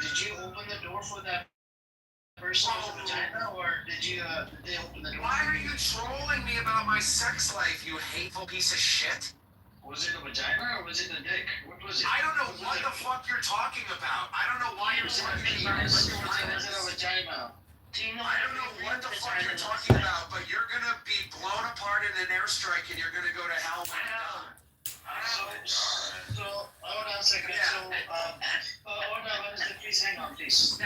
did you open the door for that person's vagina, or did they open the door? Why are you trolling me about my sex life, you hateful piece of shit? Was it a vagina or was it a dick? What was it? I don't know what the fuck you're talking about. I don't know why you're talking about Was it a vagina? I don't know what the fuck you're talking about, but you're gonna be blown apart in an airstrike and you're gonna go to hell when you're done. So, hold on a second. Yeah. So, hold on, Wednesday, please hang on, please.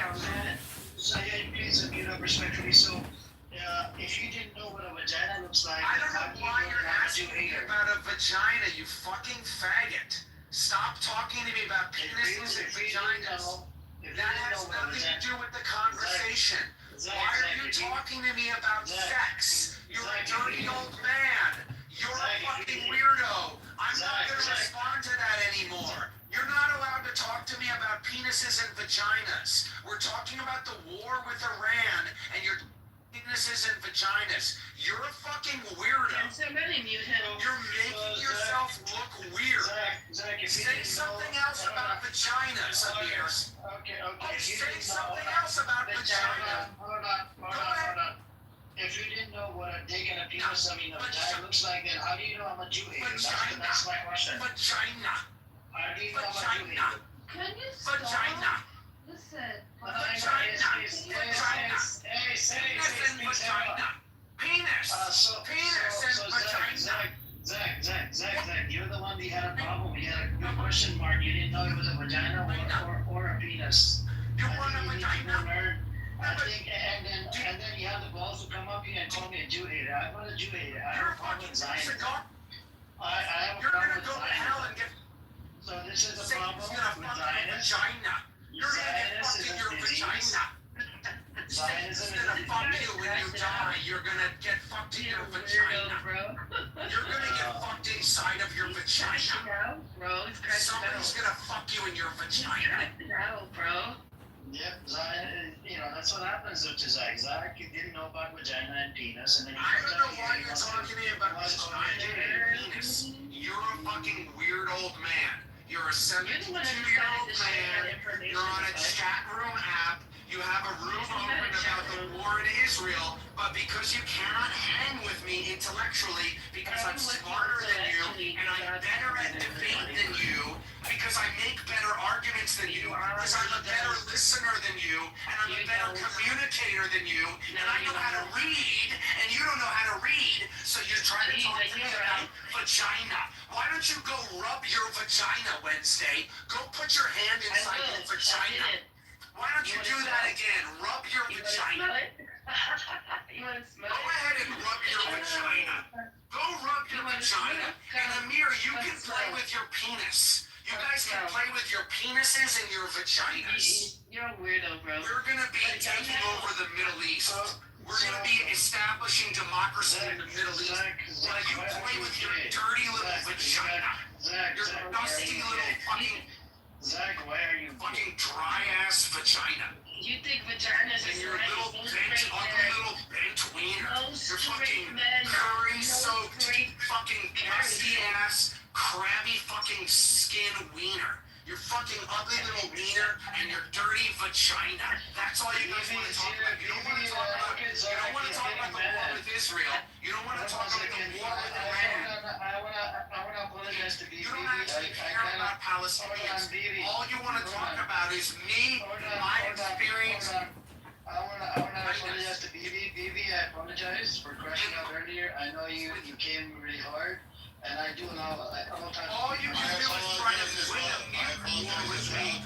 So, yeah, please mute up respectfully. So, if you didn't know what a vagina looks like, I don't know why you're asking me about a vagina, you fucking faggot. Stop talking to me about penises and vaginas. That has nothing to do with the conversation. Why are you talking to me about sex? You're a dirty old man. You're a fucking weirdo. I'm not going to respond to that anymore. You're not allowed to talk to me about penises and vaginas. We're talking about the war with Iran and your penises and vaginas. You're a fucking weirdo. Can somebody mute him? You're making yourself look weird. Zach, Say something else about vaginas, Amir. Okay. Say something else about vagina. Hold on. If you didn't know what a dick and a penis, a vagina looks like, then how do you know I'm a Jew hater? That's my question. Vagina. How do you know I'm a Jew hater? Can you stop? Vagina. Listen. Penis and vagina. Zach, you're the one that had a problem. You had a question mark. You didn't know it was a vagina or a penis. You want a vagina? I think, and then you have the balls to come up here and call me a Jew hater. I'm not a Jew hater. I have a problem with Zionism. I have a problem with Zionism. You're gonna go to hell and get. So this is a problem with Zionism. You're gonna get fucked in your vagina. Zionism is gonna fuck you when you die. You're gonna get fucked in your vagina. You're gonna get fucked inside of your vagina. Somebody's gonna fuck you in your vagina. No, bro. Yep, that's what happens to Zach. Zach, you didn't know about vagina and penis, and then I don't know why you're talking to me about vagina and penis. You're a fucking weird old man. You're a 72-year-old man. You're on a chat room app. You have a room open about the war in Israel, but because you cannot hang with me intellectually, because I'm smarter than you, and I'm better at debate than you, because I make better arguments than you, because I'm a better listener than you, and I'm a better communicator than you, and I know how to read, and you don't know how to read, so you're trying to talk to me about vagina. Why don't you go rub your vagina, Wednesday? Go put your hand inside your vagina. Why don't you do that again? Rub your vagina. You want to smell Go ahead and rub your vagina. Go rub your vagina. And Amir, you can play with your penis. You guys can play with your penises and your vaginas. You're a weirdo, bro. We're going to be taking over the Middle East. We're going to be establishing democracy in the Middle East. While you play with your dirty little vagina. Your dusty little fucking... Zach, why are you fucking dry-ass vagina? You think vaginas and your little bent, ugly little bent wiener. Your fucking curry-soaked, fucking dusty-ass, crabby fucking skin wiener. Your fucking ugly little wiener and your dirty vagina. That's all you guys want to talk about. You don't want to talk about. You don't want to talk about the war with Israel. You don't want to talk about the war with Iran. I want to apologize to BB. You don't actually care about Palestinians. All you want to talk about is me, my experience. I want to apologize to BB. BB, I apologize for crashing out earlier. I know you came really hard. And I do know, all you can do is try to win a mute war with me.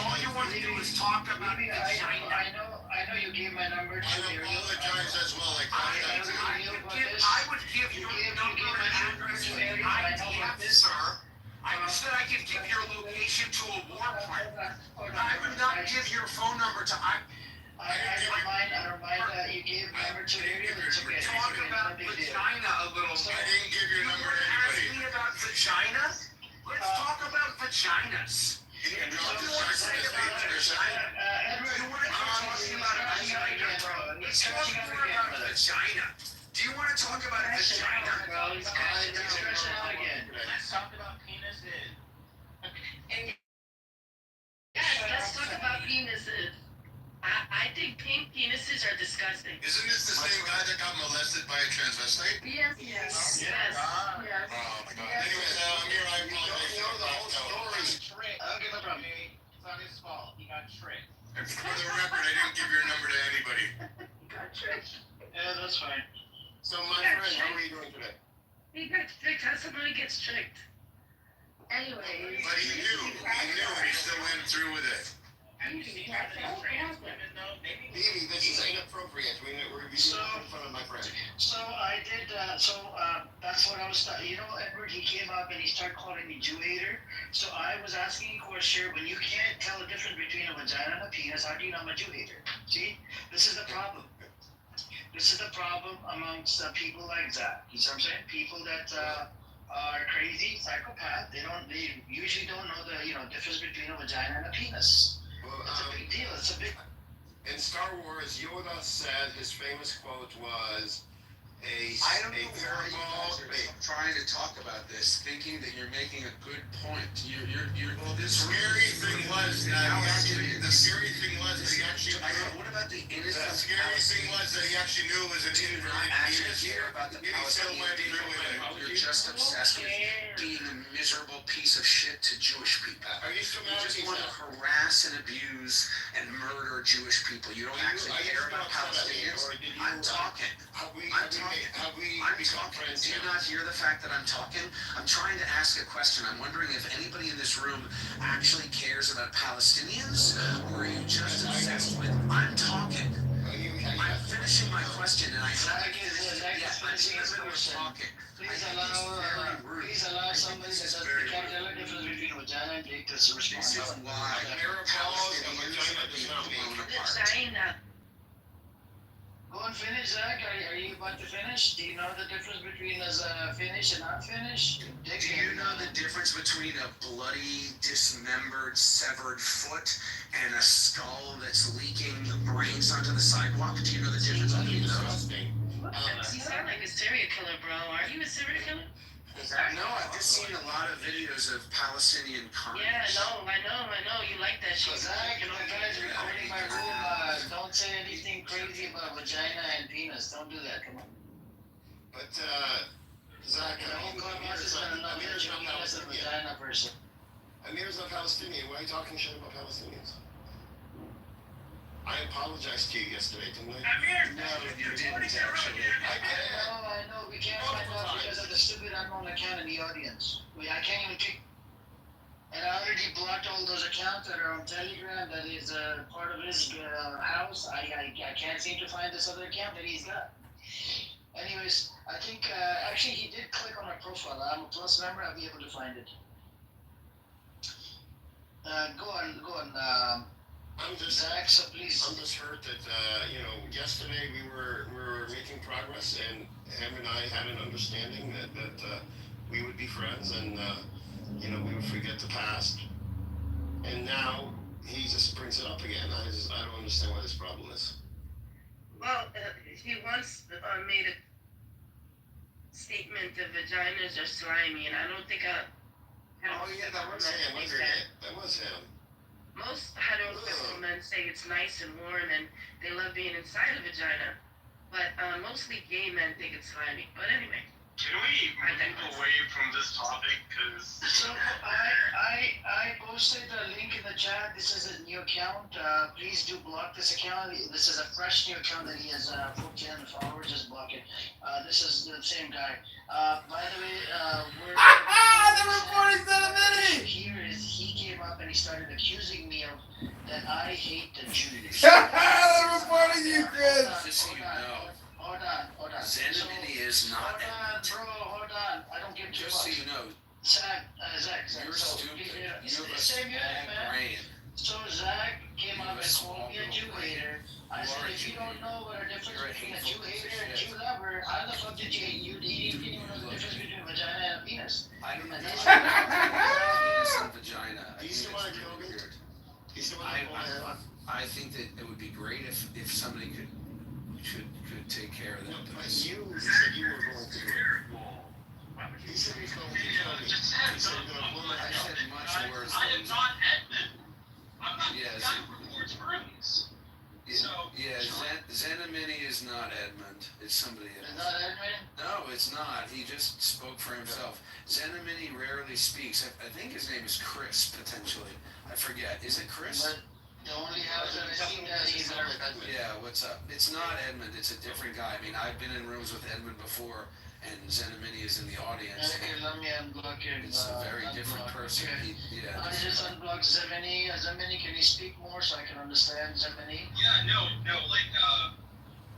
All you want to do is talk about vagina. I know you gave my number to Miriam. I apologize as well. I would give your number and address to the IDF, sir. I said I could give your location to a war plan. I would not give your phone number to I don't mind that you gave my number to Miriam. Talk about vagina a little bit. I didn't give your number to anybody. Ask me about vagina? Let's talk about vaginas. You What do you want to say about vagina? You want to talk about a vagina, bro? Let's talk more about vagina. Do you want to talk about a vagina? Bro, he's crashing out again. Let's talk about penises. Yes, let's talk about penises. disgusting. Isn't this the same guy that got molested by a transvestite? Yes. Yes. Oh my god. Anyways, Amir, I apologize. You know the whole story. Tricked. Okay, no problem. It's not his fault. He got tricked. And for the record, I didn't give your number to anybody. Got tricked. Yeah, that's fine. So, my friend, how are you doing today? He got tricked. How somebody gets tricked? Anyway. But he knew, and he still went through with it. Have you seen how many trans women, though? Maybe this is inappropriate. We're in front of my friend. So I did. That's what I was. You know, Edward. He came up and he started calling me Jew hater. So I was asking a question. When you can't tell the difference between a vagina and a penis, how do you know I'm a Jew hater? See, this is the problem. This is the problem amongst people like that. You know what I'm saying? People that are crazy, psychopath. They usually don't know the difference between a vagina and a penis. Well, It's a big deal. It's a big. in Star Wars, Yoda said his famous quote was I don't know why you parable. guys are trying to talk about this, thinking that you're making a good point. Well, The scary thing was that he actually What about the innocent? The scary thing was that he actually knew it was an Do you not inverted actually penis. care about the Yet he still Palestinian went people? through with it. You're just obsessed with being a miserable piece of shit to Jewish people. Are you still You mad at just me? want to harass and abuse and murder Jewish people. You don't actually care about Palestinians. I'm talking. Have we I'm talking. become Do friends you yet? not hear the fact that I'm talking? I'm trying to ask a question. I'm wondering if anybody in this room actually cares about Palestinians, or are you just obsessed with, I'm talking. I'm finishing my question, and I Zach is I'm finishing his literally question. talking. Please I think it's very rude. allow somebody that This is doesn't very can't tell the rude. difference between vagina and dick to respond. This is why Palestinians are being blown apart. Vagina. Go and finish, Zach. Are you about to finish? Do you know the difference between finish and unfinished? Dick Do you know the difference between a bloody, dismembered, severed foot and a skull that's leaking brains onto the sidewalk? Do you know the difference between those? You sound like a serial killer, bro. Are you a serial killer? No, I've just seen a lot of videos of Palestinian carnage. Yeah, I know. You like that shit. Zach, my guys recording my room. Don't say anything crazy about vagina and penis. Don't do that. Come on. But, Zach, The whole clubhouse is gonna know that you're a penis and vagina person. Amir's not Palestinian. Why are you talking shit about Palestinians? I apologized to you yesterday, didn't I? No, you didn't actually. I know. We can't find out because of the stupid unknown account in the audience. I can't even kick. And I already blocked all those accounts that are on Telegram. That is part of his house. I can't seem to find this other account that he's got. Anyways, I think actually he did click on my profile. I'm a plus member. I'll be able to find it. Go on. I'm just Zach, so please. I'm just hurt that yesterday we were making progress, and him and I had an understanding that we would be friends, and we would forget the past. And now he just brings it up again. I don't understand what his problem is. Well, he once made a statement that vaginas are slimy, and I don't think Oh yeah, that was him, wasn't it? That was him. most heterosexual men say it's nice and warm and they love being inside a vagina. But mostly gay men think it's slimy. But anyway. Can we move away from this topic? Because So I posted the link in the chat. This is a new account. Please do block this account. This is a fresh new account that he has 14 followers. Just block it. This is the same guy. By the way, The reporting's not a minute! Here is he came up and he started accusing me of that I hate the Jews. They're reporting you, Chris! Just so you know, Hold on. Zenimini is not. Hold on. I don't give two Just so fucks. you know, Zach. you're So, stupid. please, You have a same unit, small man. brain. So Zach came You up have a and small called me a Jew brain. hater. I You said, are a if you Jew don't hater. know what a difference You're a between a hateful Jew piece of hater and a shit. Jew lover, how the fuck did you hate you? You didn't even know the difference between a vagina and a penis. I don't know. And Penis this- and vagina. I Do you think still it's want to kill really me? weird. He's still on the I think that it would be great if somebody could take care of that. But you said you were going to do it. He said he's going to kill me. He said he's going to blow my I head off. said much worse I am things. not Edmund. I'm not Yes. the guy who reports bronies. Yeah, Zenimini is not Edmund. It's somebody Is else. that Edmund? No, it's not. He just spoke for himself. Zenimini rarely speaks. I think his name is Chris, potentially. I forget. Is it Chris? But the only house that I've seen that he's there. Yeah, what's up? It's not Edmund. It's a different guy. I mean, I've been in rooms with Edmund before, and Zenimini is in the audience. Okay, let me unblock him. It's a very different person. Okay. Yeah. I just unblocked Zemini. Zemini, can you speak more so I can understand Zemini? Yeah, no, like,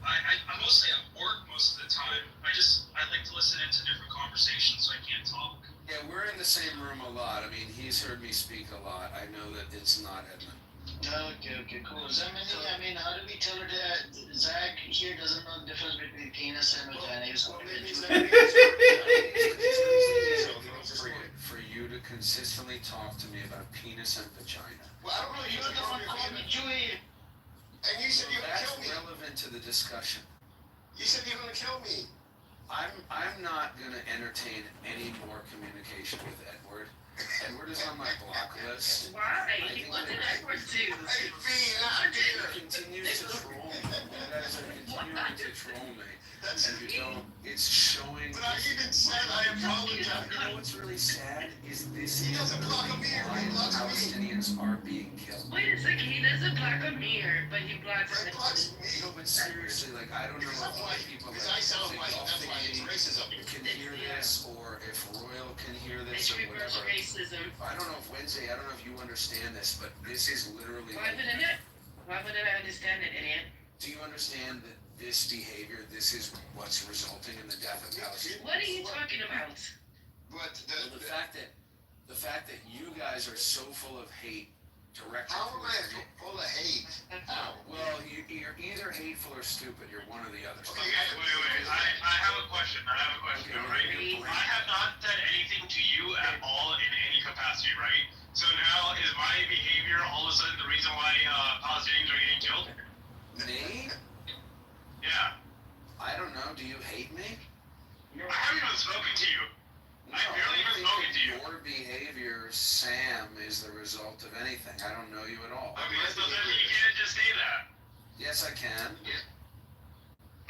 I'm mostly at work most of the time. I like to listen into different conversations, so I can't talk. Yeah, we're in the same room a lot. I mean, he's heard me speak a lot. I know that it's not Edmund. Okay, cool. Zemini, I mean, how do we tell her that Zach here doesn't know the difference between penis and vagina? He was Well, talking maybe to For you to consistently talk to me about penis and vagina. Well, I don't know. You're the one calling me Jewy. And you said you were gonna That's kill me. relevant to the discussion. You said you were gonna kill me. I'm not gonna entertain any more communication with Edward. Edward is on my block list. Why? What did Edward do? Hey, Fiend, not He here. continues to troll me. You guys are continuing to troll me. That's And you don't, it's showing. But I even said I apologize. You know what's really sad is this He is doesn't block a mirror, why he blocks me. Palestinians are being killed. Wait a second, he doesn't block a mirror, but he blocks Red it. blocks me. No, but seriously, like, I don't know if white people Because like I sound white, that's why it's Fifi racism. can hear this, or if Royal can hear this, It's or reverse whatever. racism. I don't know if Wednesday, I don't know if you understand this, but this is literally. Why wouldn't it? Why wouldn't I understand it, idiot? Do you understand that this behavior, this is what's resulting in the death of Palestinians? What are you talking about? But Well, the fact that you guys are so full of hate directed how am I towards me. full of hate? How? Well, you're either hateful or stupid. You're one or the other. Okay, Wait, I have a question. Okay, Right? okay. I have not said anything to you at all in any capacity, right? So now is my behavior all of a sudden the reason why Palestinians are getting killed? Me? Yeah. I don't know. Do you hate me? I haven't even spoken to you. No, I barely even think spoken that to you. Your behavior, Sam, is the result of anything. I don't know you at all. I mean, so then you can't just say that. Yes, I can.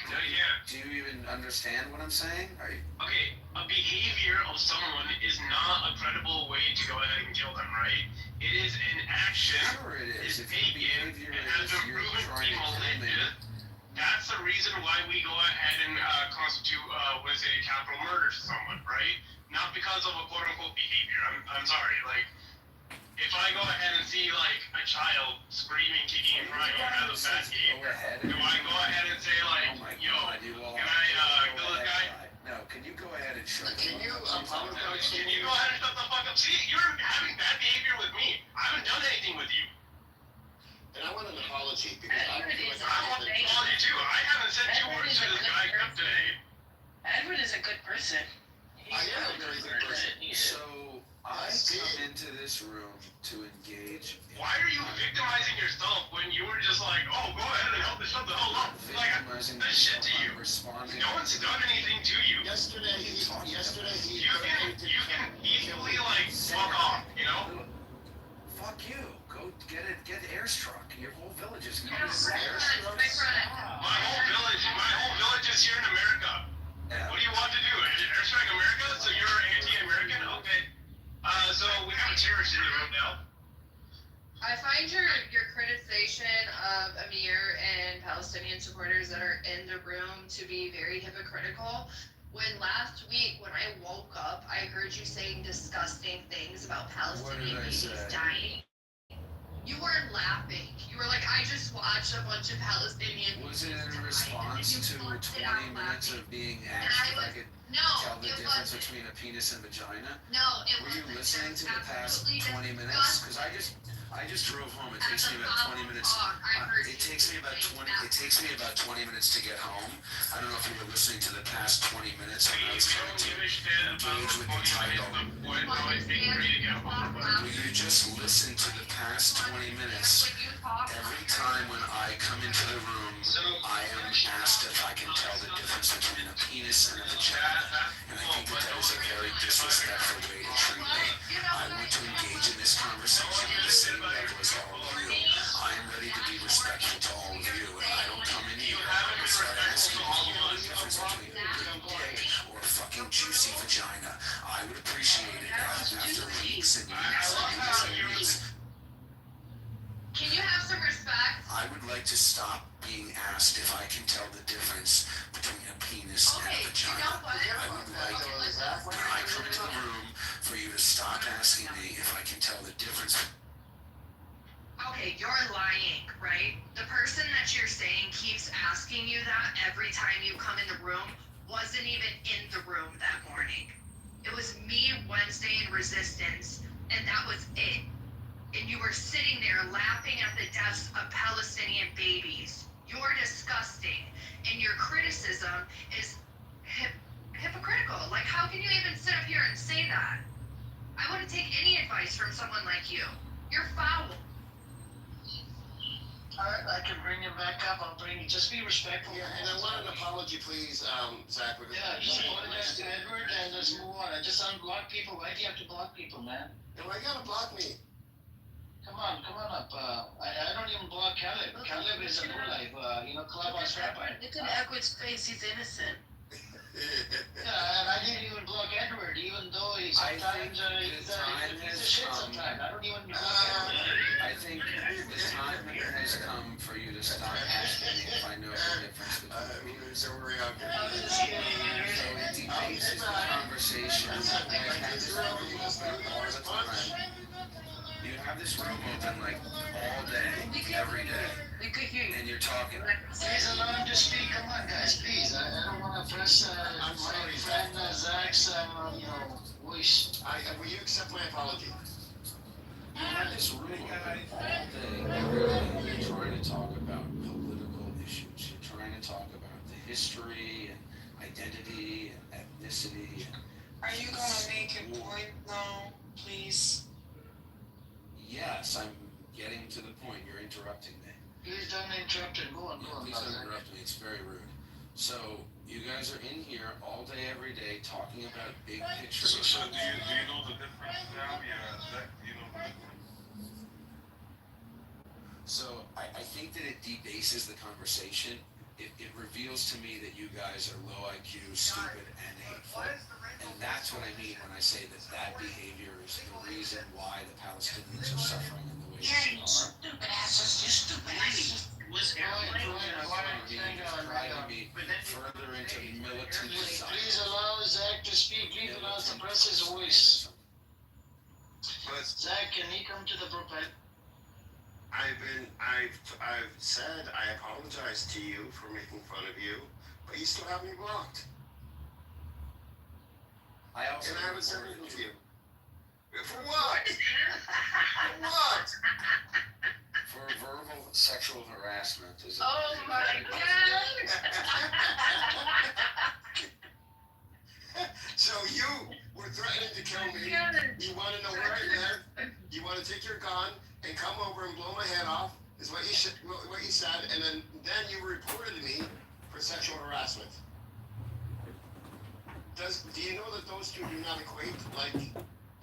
No, you can't. Do you even understand what I'm saying? Are you? Okay, a behavior of someone is not a credible way to go ahead and kill them, right? It is an action. Sure it is. It's If your taken behavior and has is been you're proven to trying be to kill me, malicious. That's the reason why we go ahead and constitute, let's say, capital murder to someone, right? Not because of a quote-unquote behavior. I'm sorry. Like, if I go ahead and see, like, a child screaming, kicking, and crying or has a bad go behavior, ahead. do I go ahead and say, Oh like, my yo, God, you all. can I go kill this ahead, guy? No, can you go ahead and shut the Can fuck you up? apologize to Can me? you go ahead and shut the fuck up? See, you're having bad behavior with me. I haven't done anything with you. And I want an apology because I don't feel like I want an apology too. I haven't said two words to this guy except today. Edward is a good person. He's I am a very good person. So I Yes, come dude. into this room to engage. Why are you victimizing yourself when you were just like, oh, go ahead and help this shut the hell up? Like, Victimizing that shit myself, to you. I'm responding. No one's done anything to you. Yesterday he You can easily like fuck off, you know? Fuck you. Go get airstruck. Your whole village is No, going to my My whole village is here in America. What do you want to do? Airstrike America? So you're anti-American? Okay. So we have a terrorist in the room now. I find your criticization of Amir and Palestinian supporters that are in the room to be very hypocritical. When last week, when I woke up, I heard you saying disgusting things about Palestinian What did I babies say? dying. You weren't laughing. You were like, I just watched a bunch of Palestinian Was babies it in die," response and to you busted 20 out minutes laughing. of being And asked I if I was- could No, tell the it difference wasn't. between a penis and vagina? No, it Were wasn't. you listening to the past Absolutely 20 minutes? disgusting. Because I just drove home. It As takes a me about 20 follow minutes. talk, I heard It you takes me about saying 20. that. It takes me about 20 minutes to get home. I don't know if you were listening to the past 20 minutes when I was We trying don't to give a shit about engage with the title. what noise being created again. Will you just listen to the past 20 minutes? Every time when I come into the room, I am asked if I can tell the difference between a penis and a vagina. And I think that that is a very disrespectful way to treat me. I want to engage in this conversation at the same level as all of you. I am ready to be respectful to all of you, and I don't come in here like I said I big juicy vagina. I would appreciate it after weeks and I love how you. Can you have some respect? I would like to stop being asked if I can tell the difference between a penis and a Okay, you vagina. know what? I would like, Okay, listen. when I come into the room, for you to stop asking me if I can tell the difference. Okay, you're lying, right? The person that you're saying keeps asking you that every time you come in the room wasn't even in the room that morning. It was me Wednesday in Resistance, and that was it. And you were sitting there laughing at the deaths of Palestinian babies. You're disgusting. And your criticism is hypocritical. Like, how can you even sit up here and say that? I wouldn't take any advice from someone like you. You're foul. Alright, I can bring him back up. I'll bring you. Just be respectful. Yeah, and I want an apology, please, Zach. Yeah, just apologize to Edward and let's move on. I just unblock people. Why do you have to block people, man? Why you gotta block me? Come on up. I don't even block Caleb. Caleb is a no life, clubhouse rabbi. Look at Edward's face, he's innocent. Yeah, and I didn't even block Edward, even though he's sometimes he's a piece of shit sometimes. I don't even block Edward. I think the time has come for you to stop asking me if I know the difference between. So we're out here. I'm just kidding. So it debases the conversation. I have this room open all the time. You have this room open like all day, every day, We could hear you. and you're talking. Please allow him to speak. Come on, guys, please. I don't want to press I'm sorry, my friend Zach's, voice. Will you accept my apology? You have this room open all day, every day. You're trying to talk about political issues. You're trying to talk about the history and identity and ethnicity. Are you gonna make a point now, please? Yes, I'm getting to the point. You're interrupting me. Please don't interrupt and go on, Please don't brother. interrupt me. It's very rude. So you guys are in here all day, every day, talking about big picture So issues. do you know the difference now? Yeah, Zach, you know the difference. So I think that it debases the conversation. It reveals to me that you guys are low IQ, stupid, and hateful. And that's what I mean when I say that behavior is the reason why the Palestinians are suffering in the way they are. Stupid asses, you stupid asses. Was Driving me further into militant Zion. Please allow Zach to speak. Please allow us to press his voice. But Zach, can he come to the pulpit? I've said I apologize to you for making fun of you, but you still have me blocked. I also And I haven't said reported anything to you you. For what? For what? for verbal sexual harassment. Is it? Oh my god! So you were threatening to kill me. You want to know where I live? You want to take your gun and come over and blow my head off? Is what you said, and then you reported me for sexual harassment. Do you know that those two do not equate? Like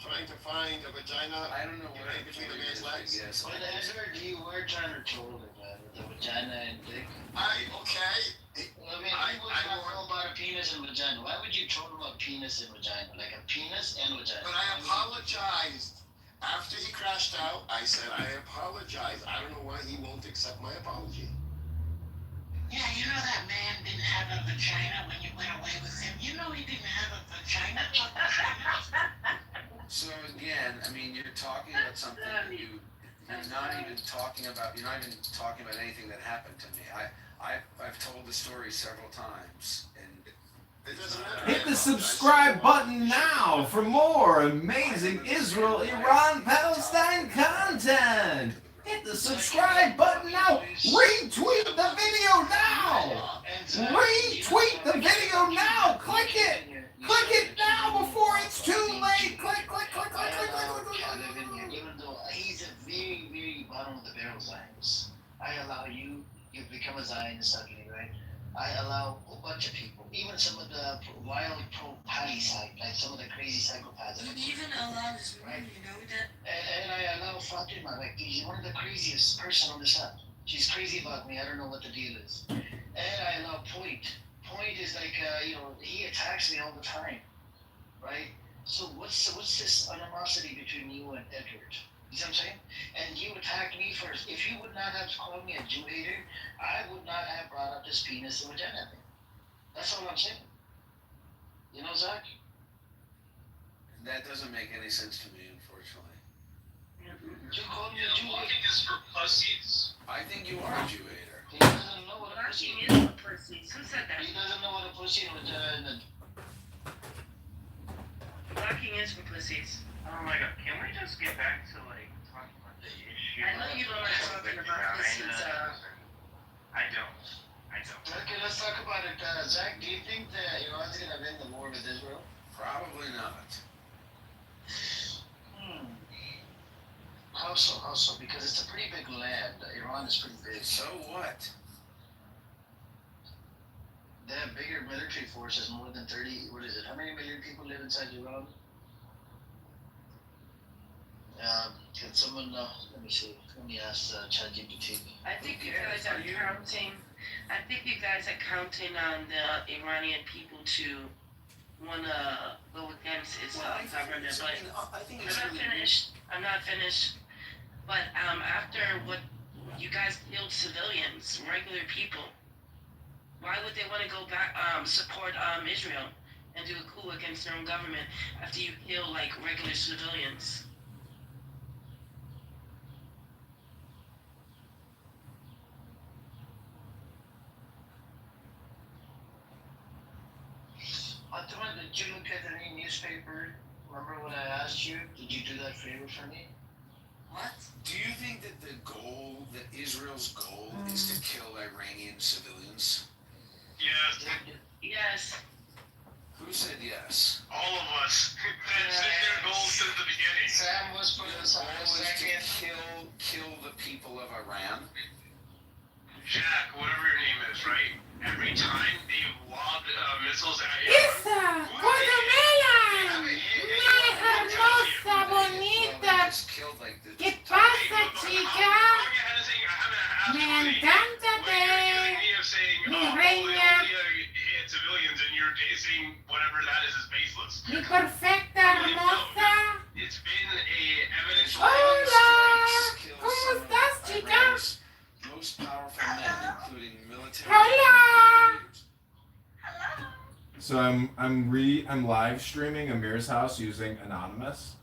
trying to find a vagina I don't know what in between a man's legs? Yes. But Ezra, you were trying to troll it, the vagina and dick. Okay. I mean, people don't know about a penis and vagina. Why would you troll about penis and vagina? Like a penis and vagina. But I apologized. After he crashed out, I said, I apologize. I don't know why he won't accept my apology. Yeah, you know that man didn't have a vagina when you went away with him. You know he didn't have a vagina. So again, I mean, you're talking about something that you're not even talking about. You're not even talking about anything that happened to me. I've told the story several times, and It doesn't matter. Hit the subscribe button now for more amazing Israel, Iran, Palestine content. Hit the subscribe button now. Retweet the video now. Retweet the video now. Click it. Click it now before it's too late. Click, click, click, click, click, click, click, click. Even though he's a very, very bottom of the barrel Zionist, I allow you. You've become a Zionist suddenly, right? I allow a bunch of people, even some of the wild pro-Patty side, like some of the crazy psychopaths. You even allow his room, you know that? And I allow Fatima, like she's one of the craziest person on this app. She's crazy about me. I don't know what the deal is. And I allow Point. Point is like, he attacks me all the time. right? So what's this animosity between you and Edward? You see what I'm saying? And you attacked me first. If you would not have called me a Jew hater, I would not have brought up this penis and vagina thing. That's all I'm saying. You know, Zach? That doesn't make any sense to me, unfortunately. You called me a Jew hater. Walking is for pussies. I think you are a Jew hater. He doesn't know what a pussy Walking is. is for pussies. Who said that? He doesn't know what a pussy and vagina. Walking is for pussies. Oh my god, can we just get back to like talking about the issue? I know you don't like talking about pussies. I don't. Okay, let's talk about it. Zach, do you think that Iran's going to win the war with Israel? Probably not. How so? How so? Because it's a pretty big land. Iran is pretty big. So what? They have bigger military forces, more than 30. What is it? How many million people live inside Iran? Can someone? Let me see. Let me ask ChatGPT. I think you guys are counting. I think you guys are counting on the Iranian people to want to go against Islam government. But I think I'm it's not really finished. I'm not finished. But after what you guys killed civilians, regular people, why would they want to go back support Israel and do a coup against their own government after you kill like regular civilians? Did you look at any newspaper? Remember when I asked you? Did you do that favor for me? What? Do you think that that Israel's goal is to kill Iranian civilians? Yes, Yes. Who said yes? all of us. That's been their goal since the beginning. Sam was putting this on Goal a is second. to kill the people of Iran. Jack, whatever your name is, right? Every time they lobbed missiles at you. ¡Esa! ¡Cozumela! ¡Una hermosa, bonita! Just killed like the ¿Qué pasa, chica? Me encántate, mi reina, Civilians and you're saying whatever that is baseless. mi perfecta hermosa. It's been a evidence. Hola, ¿cómo estás, chica? Most powerful men, including military. Hola. So I'm live streaming Amir's house using Anonymous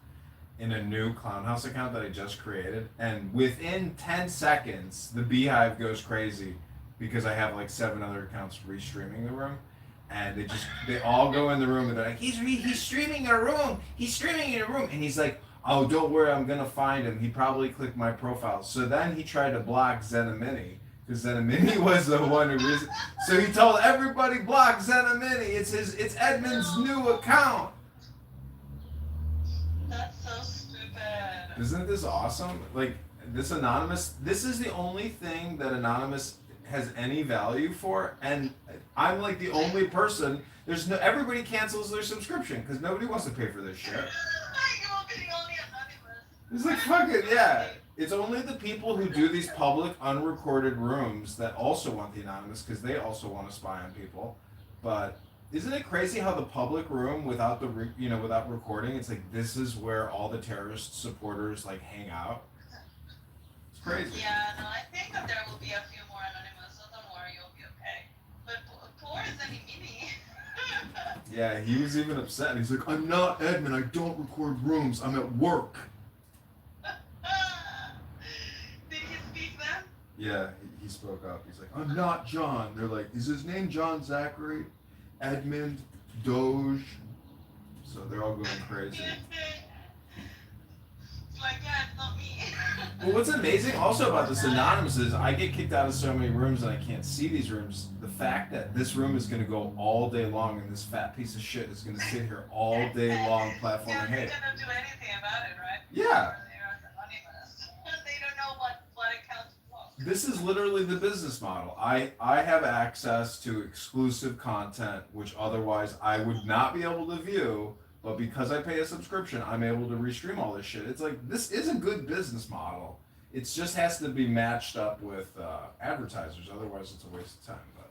in a new Clownhouse account that I just created, and within 10 seconds the beehive goes crazy because I have like 7 other accounts restreaming the room, and they all go in the room and they're like, he's streaming in a room, and he's like, oh, don't worry, I'm gonna find him. He probably clicked my profile. So then he tried to block Zenamini, because Zenamini was the one who so he told everybody, block Zenamini. It's Edmund's new account. That's so stupid. Isn't this awesome? Like, this is the only thing that Anonymous has any value for, and I'm like the only person. Everybody cancels their subscription because nobody wants to pay for this shit. You will be the only anonymous. It's like, fuck it, yeah. It's only the people who do these public, unrecorded rooms that also want the Anonymous, because they also want to spy on people. But isn't it crazy how the public room, without without recording, it's like, this is where all the terrorist supporters like hang out? It's crazy. Yeah, no, I think that there will be a few more anonymous, so don't worry, you'll be okay. But poor Zenimini. Yeah, he was even upset. He's like, I'm not Edmund. I don't record rooms. I'm at work. Did he speak then? Yeah, he spoke up. He's like, I'm not John. They're like, is his name John Zachary? Edmund? Doge? So they're all going crazy. It's like, yeah, it's not me. Well, what's amazing also about this Anonymous is I get kicked out of so many rooms and I can't see these rooms. The fact that this room is going to go all day long and this fat piece of shit is going to sit here all day long platforming Yeah, hate. they're gonna do anything about it, right? Yeah. They're anonymous. They don't know what accounts for. This is literally the business model. I have access to exclusive content which otherwise I would not be able to view, but because I pay a subscription, I'm able to restream all this shit. It's like, this is a good business model. It just has to be matched up with advertisers, otherwise it's a waste of time. But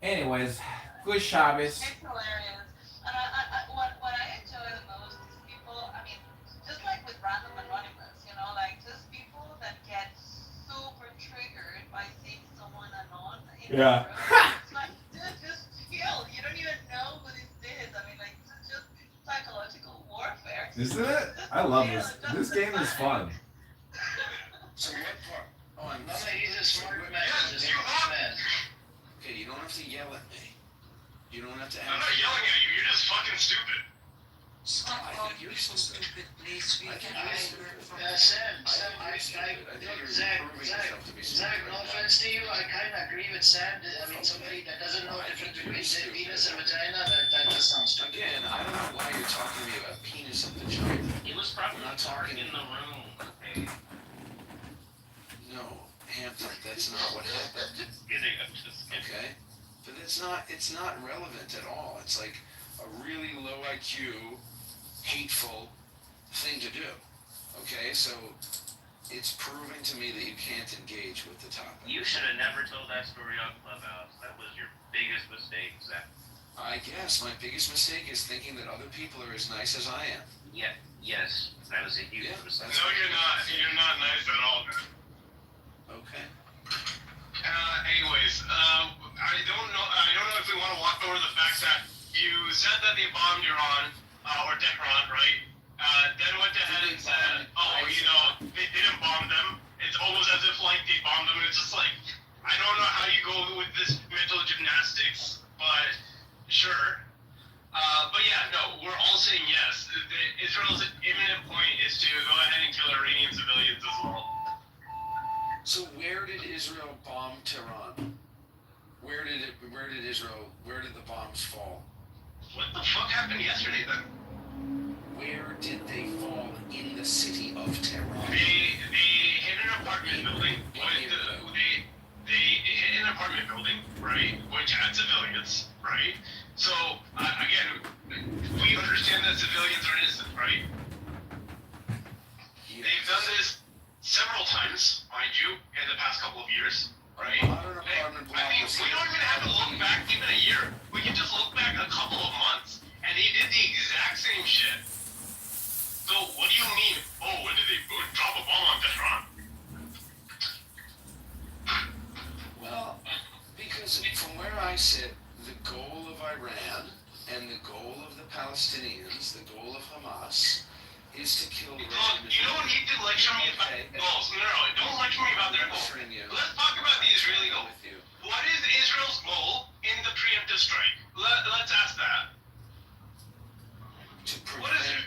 anyways, good Shabbos. It's hilarious. What I enjoy the most is people, I mean, just like with random anonymous, you know, like just people that get super triggered by seeing someone anon in the Yeah. room. It's like, dude, just chill. You don't even know who this is. I mean, like, this is just psychological warfare. Isn't it? Just I love chill, this. just This game is fun. So what part? Oh, I'm Mama, he's a smart man. Yes, He's a you smart are. man. Okay, you don't have to yell at me. You don't have to I'm ask. not yelling at you. You're just fucking stupid. Stop I calling think you're people stupid. stupid, please. We I can think you're anger stupid. from Sam, I think you're Zach, proving Zach, yourself to be Zach, stupid no right now. offense to you, I kind of agree with Sam. I mean, somebody that doesn't know the difference between penis and vagina, that just sounds stupid. Again, I don't know why you're talking to me about penis and vagina. He was probably I'm not talking talking- in the room. Okay. No, Hampton, that's not what happened. Just kidding. I'm just kidding. Okay? But it's not relevant at all. It's like a really low IQ, hateful thing to do. Okay? So it's proving to me that you can't engage with the topic. You should have never told that story on Clubhouse. That was your biggest mistake, Zach. I guess my biggest mistake is thinking that other people are as nice as I am. Yeah. Yes. That was a huge Yeah, mistake. No, you're not. You're not nice at all, man. Okay. Anyways, I don't know if we want to walk over the fact that you said that they bombed Iran, or Tehran, right? Then went ahead and said, oh, you know, they didn't bomb them. It's almost as if, like, they bombed them. It's just like, I don't know how you go with this mental gymnastics, but sure. But yeah, no, we're all saying yes. Israel's imminent point is to go ahead and kill Iranian civilians as well. So where did Israel bomb Tehran? Where did the bombs fall? What the fuck happened yesterday then? Where did they fall in the city of Tehran? They hit an apartment building. They hit an apartment building, right? Which had civilians, right? So again, we understand that civilians are innocent, right? They've done this several times, mind you, in the past couple of years, right? Modern apartment block I mean, was we don't even have to look back even a year. We can just look back a couple of months, and they did the exact same shit. So what do you mean? Oh, when did they drop a bomb on Tehran? Well, because from where I sit, the goal of Iran and the goal of the Palestinians, the goal of Hamas, is to kill You don't need to lecture me about Okay. goals. No, don't lecture me about their goals. Lecturing you. Let's talk about the Israeli goal. With you. What is Israel's goal in the preemptive strike? Let's ask that. To What is it?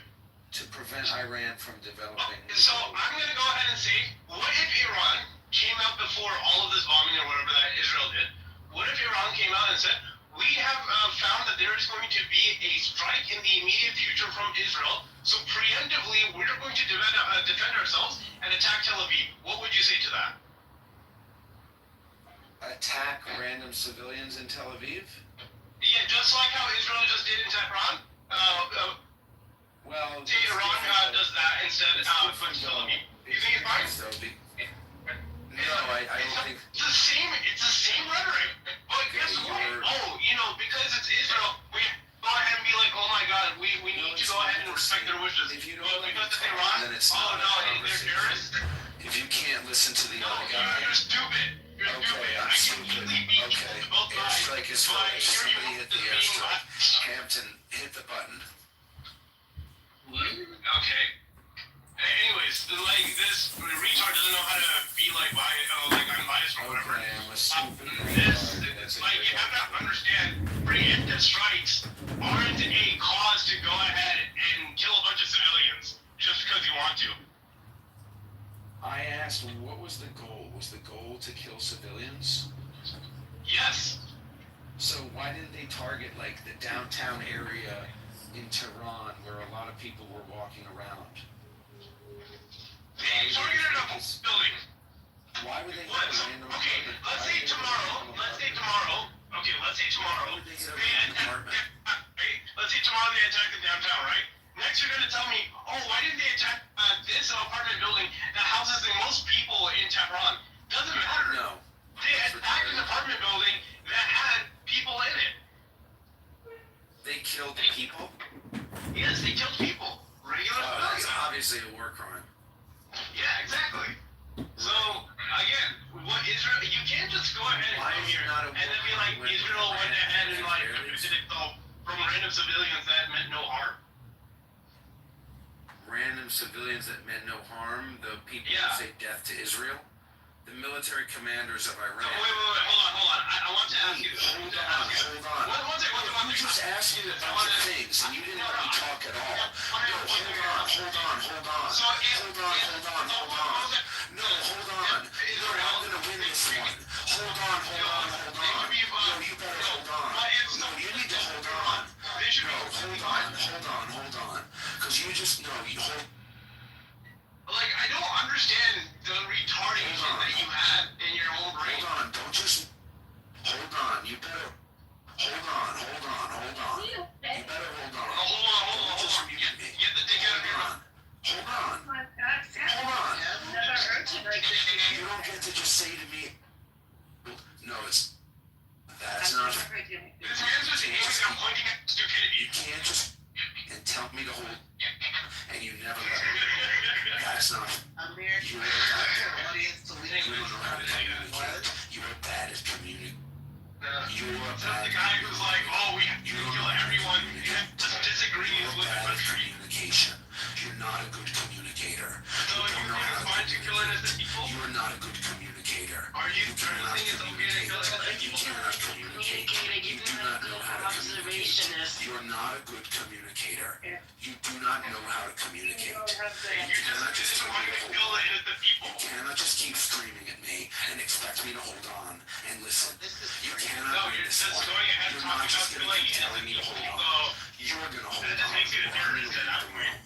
prevent Iran from developing. So I'm going to go ahead and say, what if Iran came out before all of this bombing or whatever that Israel did? What if Iran came out and said, we have found that there is going to be a strike in the immediate future from Israel, so preemptively we're going to defend ourselves and attack Tel Aviv. What would you say to that? Attack random civilians in Tel Aviv? Yeah, just like how Israel just did in Tehran. Well, Say Iran does that instead of Tel Aviv. You think it's fine? No, I don't think. It's the same rhetoric. But guess what? Oh, you know, because it's Israel, we go ahead and be like, oh my God, we need to go ahead and respect their wishes. If you don't But let because me it's talk, Iran, then it's oh not a no, they're conversation. terrorists. If you can't listen to the No, other guy. you're stupid. You're Okay, stupid. I'm I stupid. completely beat you Okay, to both sides. airstrike is But I finished. hear you Somebody hit the as being airstrike. left. Hampton, hit the button. Okay. Anyways, like this retard doesn't know how to be like unbiased or whatever. Okay, I'm a stupid This, retard. That's a like, good you have to one. understand, preemptive strikes aren't a cause to go ahead and kill a bunch of civilians just because you want to. I asked, what was the goal? Was the goal to kill civilians? Yes. So why didn't they target like the downtown area in Tehran where a lot of people were walking around? They targeted a building. Why would they hit What? a random Okay, apartment? let's Why say would they hit a tomorrow. random Let's say apartment? tomorrow. Okay, let's say tomorrow. Why would they hit a random apartment? Right? Let's say tomorrow they attack the downtown, right? Next you're gonna tell me, oh, why didn't they attack this apartment building that houses the most people in Tehran? Doesn't matter. No. They attacked an apartment building that had people in it. They killed the people? just go ahead and Why come is here it not a and then be war like, when Israel went ahead and like Israelis- committed itself from random civilians that meant no harm. Random civilians that meant no harm, the people Yeah. who say death to Israel, the military commanders of Iran. So wait, hold on. I want to ask you this. Hold on. One second. You just asked me a bunch of things and you didn't let me talk at all. No, hold on. So Hold on. No, hold on. You're not gonna win this one. Hold on. No, you better hold on. No, you need to hold on. No, hold on. Because you just, no, you hold. Like, I don't understand the retardation that you have in your own brain. Hold on, don't just. Hold on, you better. Hold on. You better hold on. Hold on. Just mute me. Get the dick out of your mouth. Hold on. Oh my God, Sam. Hold on. I've never heard you like this You before. don't get to just say to me. No, it's. That's I've not. never heard you like this. This man's just aiming and pointing at stupidity. You can't just. And tell me to hold. And you never let me. That's not. American You are bad. audience to You don't know how to communicate. You are bad at communicating. You are Just bad. the guy who's like, oh, we have to You don't kill know how to everyone communicate. who just disagrees You're with the bad at country. communication. You're not a good communicator. So You you're don't know how to fine to kill innocent communicate. people? You're not a good communicator. Are you cannot think it's okay to kill innocent You people? cannot communicate. Communicating, You you've do been not a know good how to communicate. observationist. You're not a good communicator. Yeah. You do not know how to communicate. You don't have You the. just want to kill the innocent people. You cannot just keep screaming at me and expect me to hold on and listen. This is You No, cannot win you're this just one. going ahead You're talking not just about going to killing keep telling innocent me to people, hold on. so You're going to hold that on. just makes you a I'm terrorist gonna at that leave the point. room.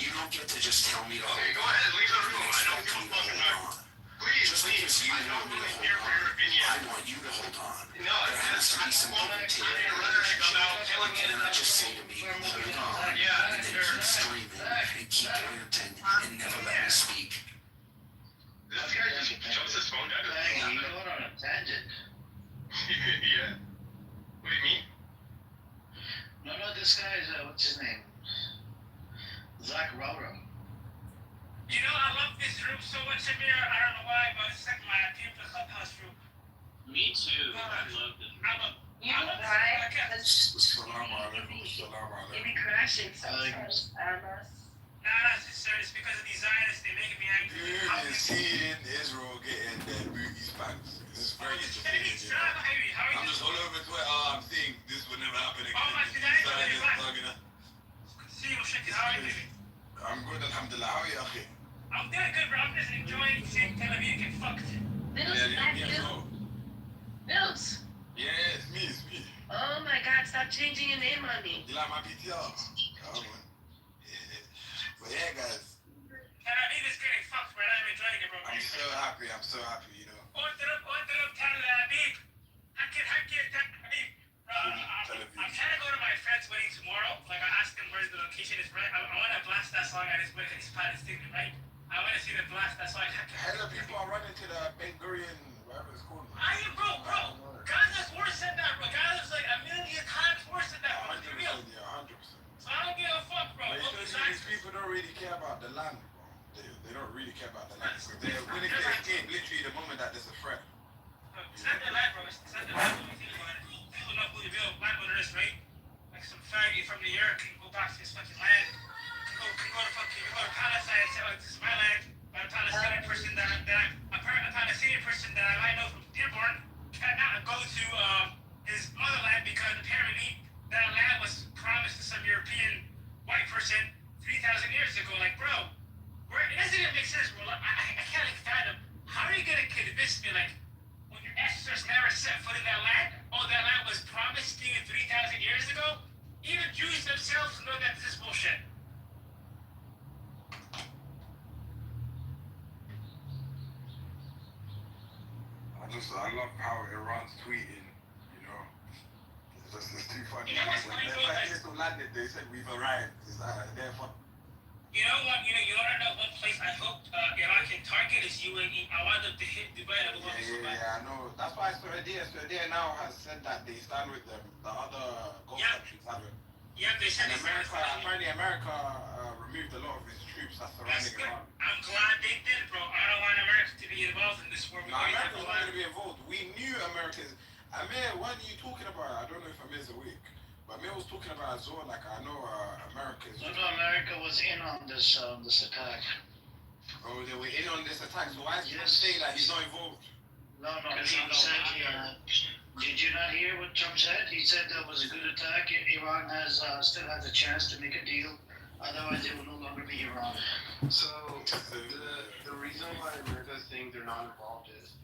You don't get to just tell me to hold Okay, go on. ahead, leave the room. You I don't expect give a me to fuck hold about on. Please, Just because you I want don't me to really hold care for your on, opinion. I want you to hold on. No, There has to be I some want give and to take. hear a rhetoric about You killing cannot innocent just say people. to me, hold on, Yeah, and then sure. keep screaming and keep ranting and never let me speak. This guy just jumps his phone down. Dang, you going on a tangent. Yeah. Wait, me? No, this guy is, what's his name? Zach Rowder. You know, I love this room so much, Amir. I don't know why, but it's like my favorite clubhouse room. Me too. I love this. You know why? Because they be crashing sometimes on us. Nah, it's serious because of these Zionists. They make me angry. Dude is seeing Israel getting their booties banked. This is very entertaining. You know? How are I'm you? just all over Twitter. I'm seeing this will never happen again. Oh my These God, Zionists you're are gonna- See you, Shaki. How are you doing? I'm good, alhamdulillah. How are you, akhi? I'm doing good, bro. I'm just enjoying seeing Tel Aviv get fucked. Bills, Yeah, so. Bills. Yeah, it's me. Oh my God! Stop changing your name on me. You like my PTR? Come on. Yeah. But yeah, guys, Tel Aviv is getting fucked, bro. I'm enjoying it, bro. I'm so happy, you know. Order up, Tel Aviv. Tel Aviv. Bro, I'm trying to go to my friend's wedding tomorrow. Like, I asked him where's the location is, right? I want to blast that song at his wedding. He's Palestinian, right? I want to see the blast. That's why I can't. Hella people are running to the Ben Gurion, whatever it's called. I am, bro. Gaza's worse than that, bro. Gaza's like a million times worse than that, bro. To be real. 100%. So I don't give a fuck, bro. But you Look, know, these people don't really care about the land, bro. They don't really care about the land. Because they're willing to escape literally the moment that there's a threat. It's not the land, bro. It's not the land. When you think about it. People know who the real landowner is, right? Like some faggot from New York can go back to his fucking land. Can go to Palestine and say, oh, this is my land. But a Palestinian person that I might know from Dearborn cannot go to his motherland because apparently that land was promised to some European white person 3,000 years ago. Like, bro, it doesn't even make sense, bro. Like, I can't like fathom. How are you gonna convince me, like, when your ancestors never set foot in that land, oh, that land was promised to you 3,000 years ago? Even Jews themselves know that this is bullshit. I love how Iran's tweeting, you know. It's too funny. You know what's When funny, they bro? just landed, they said we've arrived. It's they're fun. You know what? You wanna know one place I hope Iran can target is UAE. I want them to hit Dubai and Abu Dhabi. Yeah, I know. That's why Saudi now has said that they stand with them. The other Gulf countries stand with them. Yeah, they said And they apparently America removed a lot of its troops that's That's surrounding good. Iran. I'm glad they did, bro. I don't want America to be involved in this war. No, America's not going to be involved. We knew Amir, what are you talking about? I don't know if Amir's awake. But Amir was talking about as well, like I know America is No, America was in on this attack. oh, they were in on this attack, so why is Trump Yes. saying that he's not involved? No, Trump said, did you not hear what Trump said? He said that was a good attack. Iran still has a chance to make a deal. Otherwise, it will no longer be Iran. So the reason why America is saying they're not involved is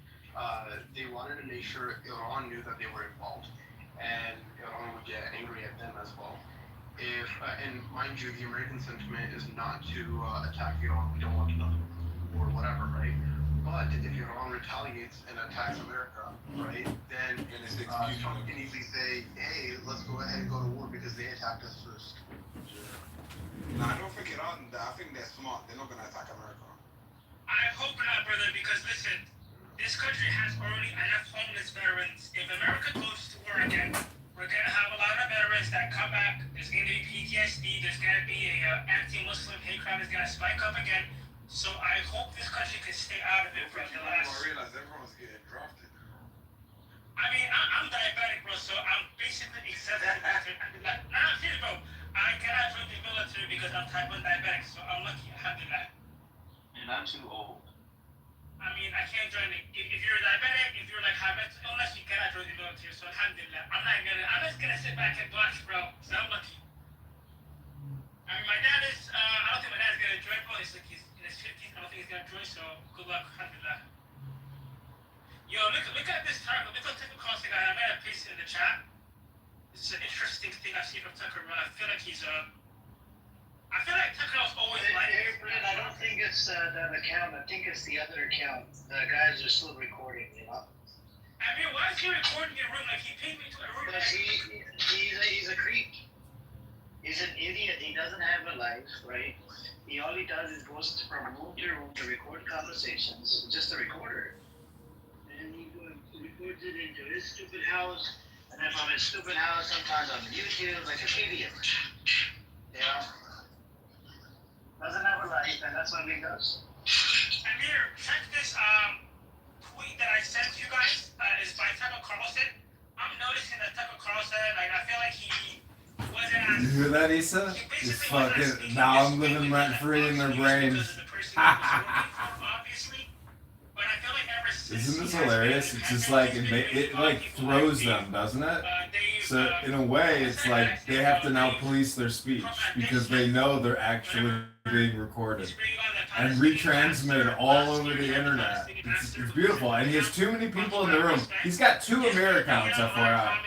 they wanted to make sure Iran knew that they were involved, and Iran would get angry at them as well. If and mind you, the American sentiment is not to attack Iran. We don't want another war or whatever, right? But if Iran retaliates and attacks America, right, then Trump can easily say, hey, let's go ahead and go to war because they attacked us first. No, I don't think Iran, I think they're smart. They're not going to attack America. I hope not, brother, because listen, this country has already enough homeless veterans. If America goes to war again, we're going to have a lot of veterans that come back. There's going to be PTSD. There's going to be a anti-Muslim hate crime is going to spike up again. So I hope this country can stay out of it for the last... I realize everyone's getting drafted. I mean, I'm diabetic, bro, so I'm basically accepting the military. Nah, seriously, bro. I cannot join the military because I'm type 1 diabetic, so I'm lucky. Alhamdulillah. And I'm too old. I mean, I can't join it. If you're diabetic, if you're like have mental illness, you cannot join the military. So alhamdulillah, I'm just gonna sit back and watch, bro. So I'm lucky. I mean, my dad is. I don't think my dad's gonna join, bro. He's like he's in his 50s. I don't think he's gonna join. So good luck, alhamdulillah. Yo, look at this target. Look at Tucker Carlson guy. I made a paste in the chat. This is an interesting thing I've seen from Tucker, bro. I feel like he's I feel like Tucker was always like. I don't think it's that account. I think it's the other account. The guys are still recording, you know. I mean, why is he recording your room? Like he paid me to a room. Because he's a creep. He's an idiot. He doesn't have a life, right? All he does is goes from room to room to record conversations, just a recorder. And he records it into his stupid house, and then from his stupid house, sometimes on YouTube, like an idiot. Yeah. Doesn't have a life, and that's what he does. Amir, check this tweet that I sent you guys. Is by Tucker Carlson. I'm noticing that Tucker Carlson, like, I feel like he wasn't as. You hear that, Issa? Just fucking. Now I'm living rent free in their brains. Isn't this hilarious? It's just like it like throws them, doesn't it? So in a way, it's like they have to now police their speech because they know they're actually being recorded and retransmitted all over the internet. It's beautiful, and he has too many people in the room. He's got 2 Amir accounts, FYI.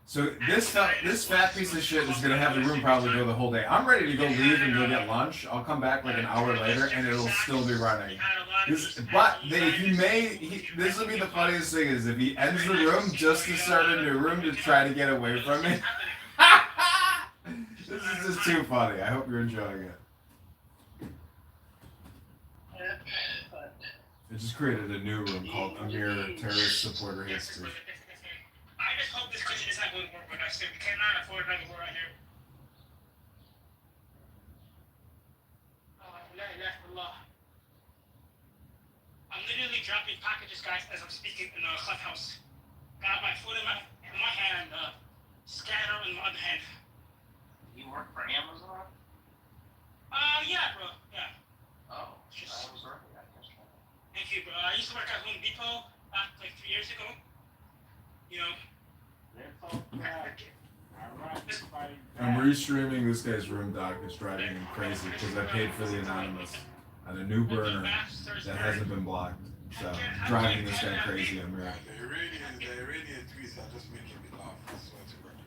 So this fat piece of shit is gonna have the room probably go the whole day. I'm ready to go leave and go get lunch. I'll come back like an hour later, and it'll still be running. This will be the funniest thing is if he ends the room just to start a new room to try to get away from me. This is just too funny. I hope you're enjoying it. I just created a new room called Amir Terrorist Supporter History. I just hope this country is not going to work with us. We cannot afford another war right here. I'm literally dropping packages, guys, as I'm speaking in the clubhouse. Got my food in my hand, scanner in my other hand. You work for Amazon? Yeah, bro. Yeah. Oh, I was working at this one. Thank you, bro. I used to work at Home Depot like 3 years ago. You know. I'm restreaming this guy's room, Doc. It's driving him crazy because I paid for the anonymous and a new burner that hasn't been blocked. So driving this guy crazy. I'm here. The Iranian tweets are just making me laugh. I swear to God.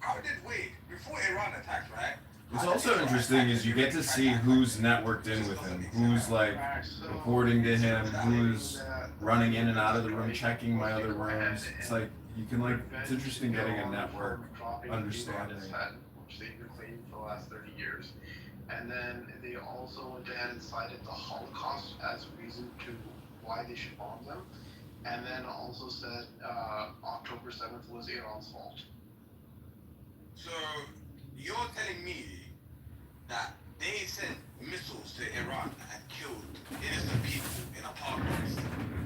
How did before Iran attacked, right? What's also interesting is you get to see who's networked in with him, who's like reporting to him, who's running in and out of the room, checking my other rooms. It's like you can it's interesting getting a network understanding. Which they've been claiming for the last 30 years. And then they also went ahead and cited the Holocaust as a reason to why they should bomb them. And then also said October 7th was Iran's fault. So you're telling me that they sent missiles to Iran and killed innocent people in apartments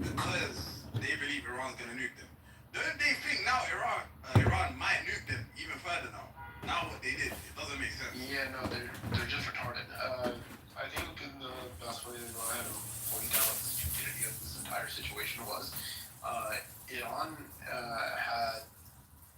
because they believe Iran's gonna nuke them. Don't they think now Iran might nuke them even further now? Now what they did, it doesn't make sense. Yeah, no, they're just retarded. I think the best way to go ahead and point out what the stupidity of this entire situation was, Iran had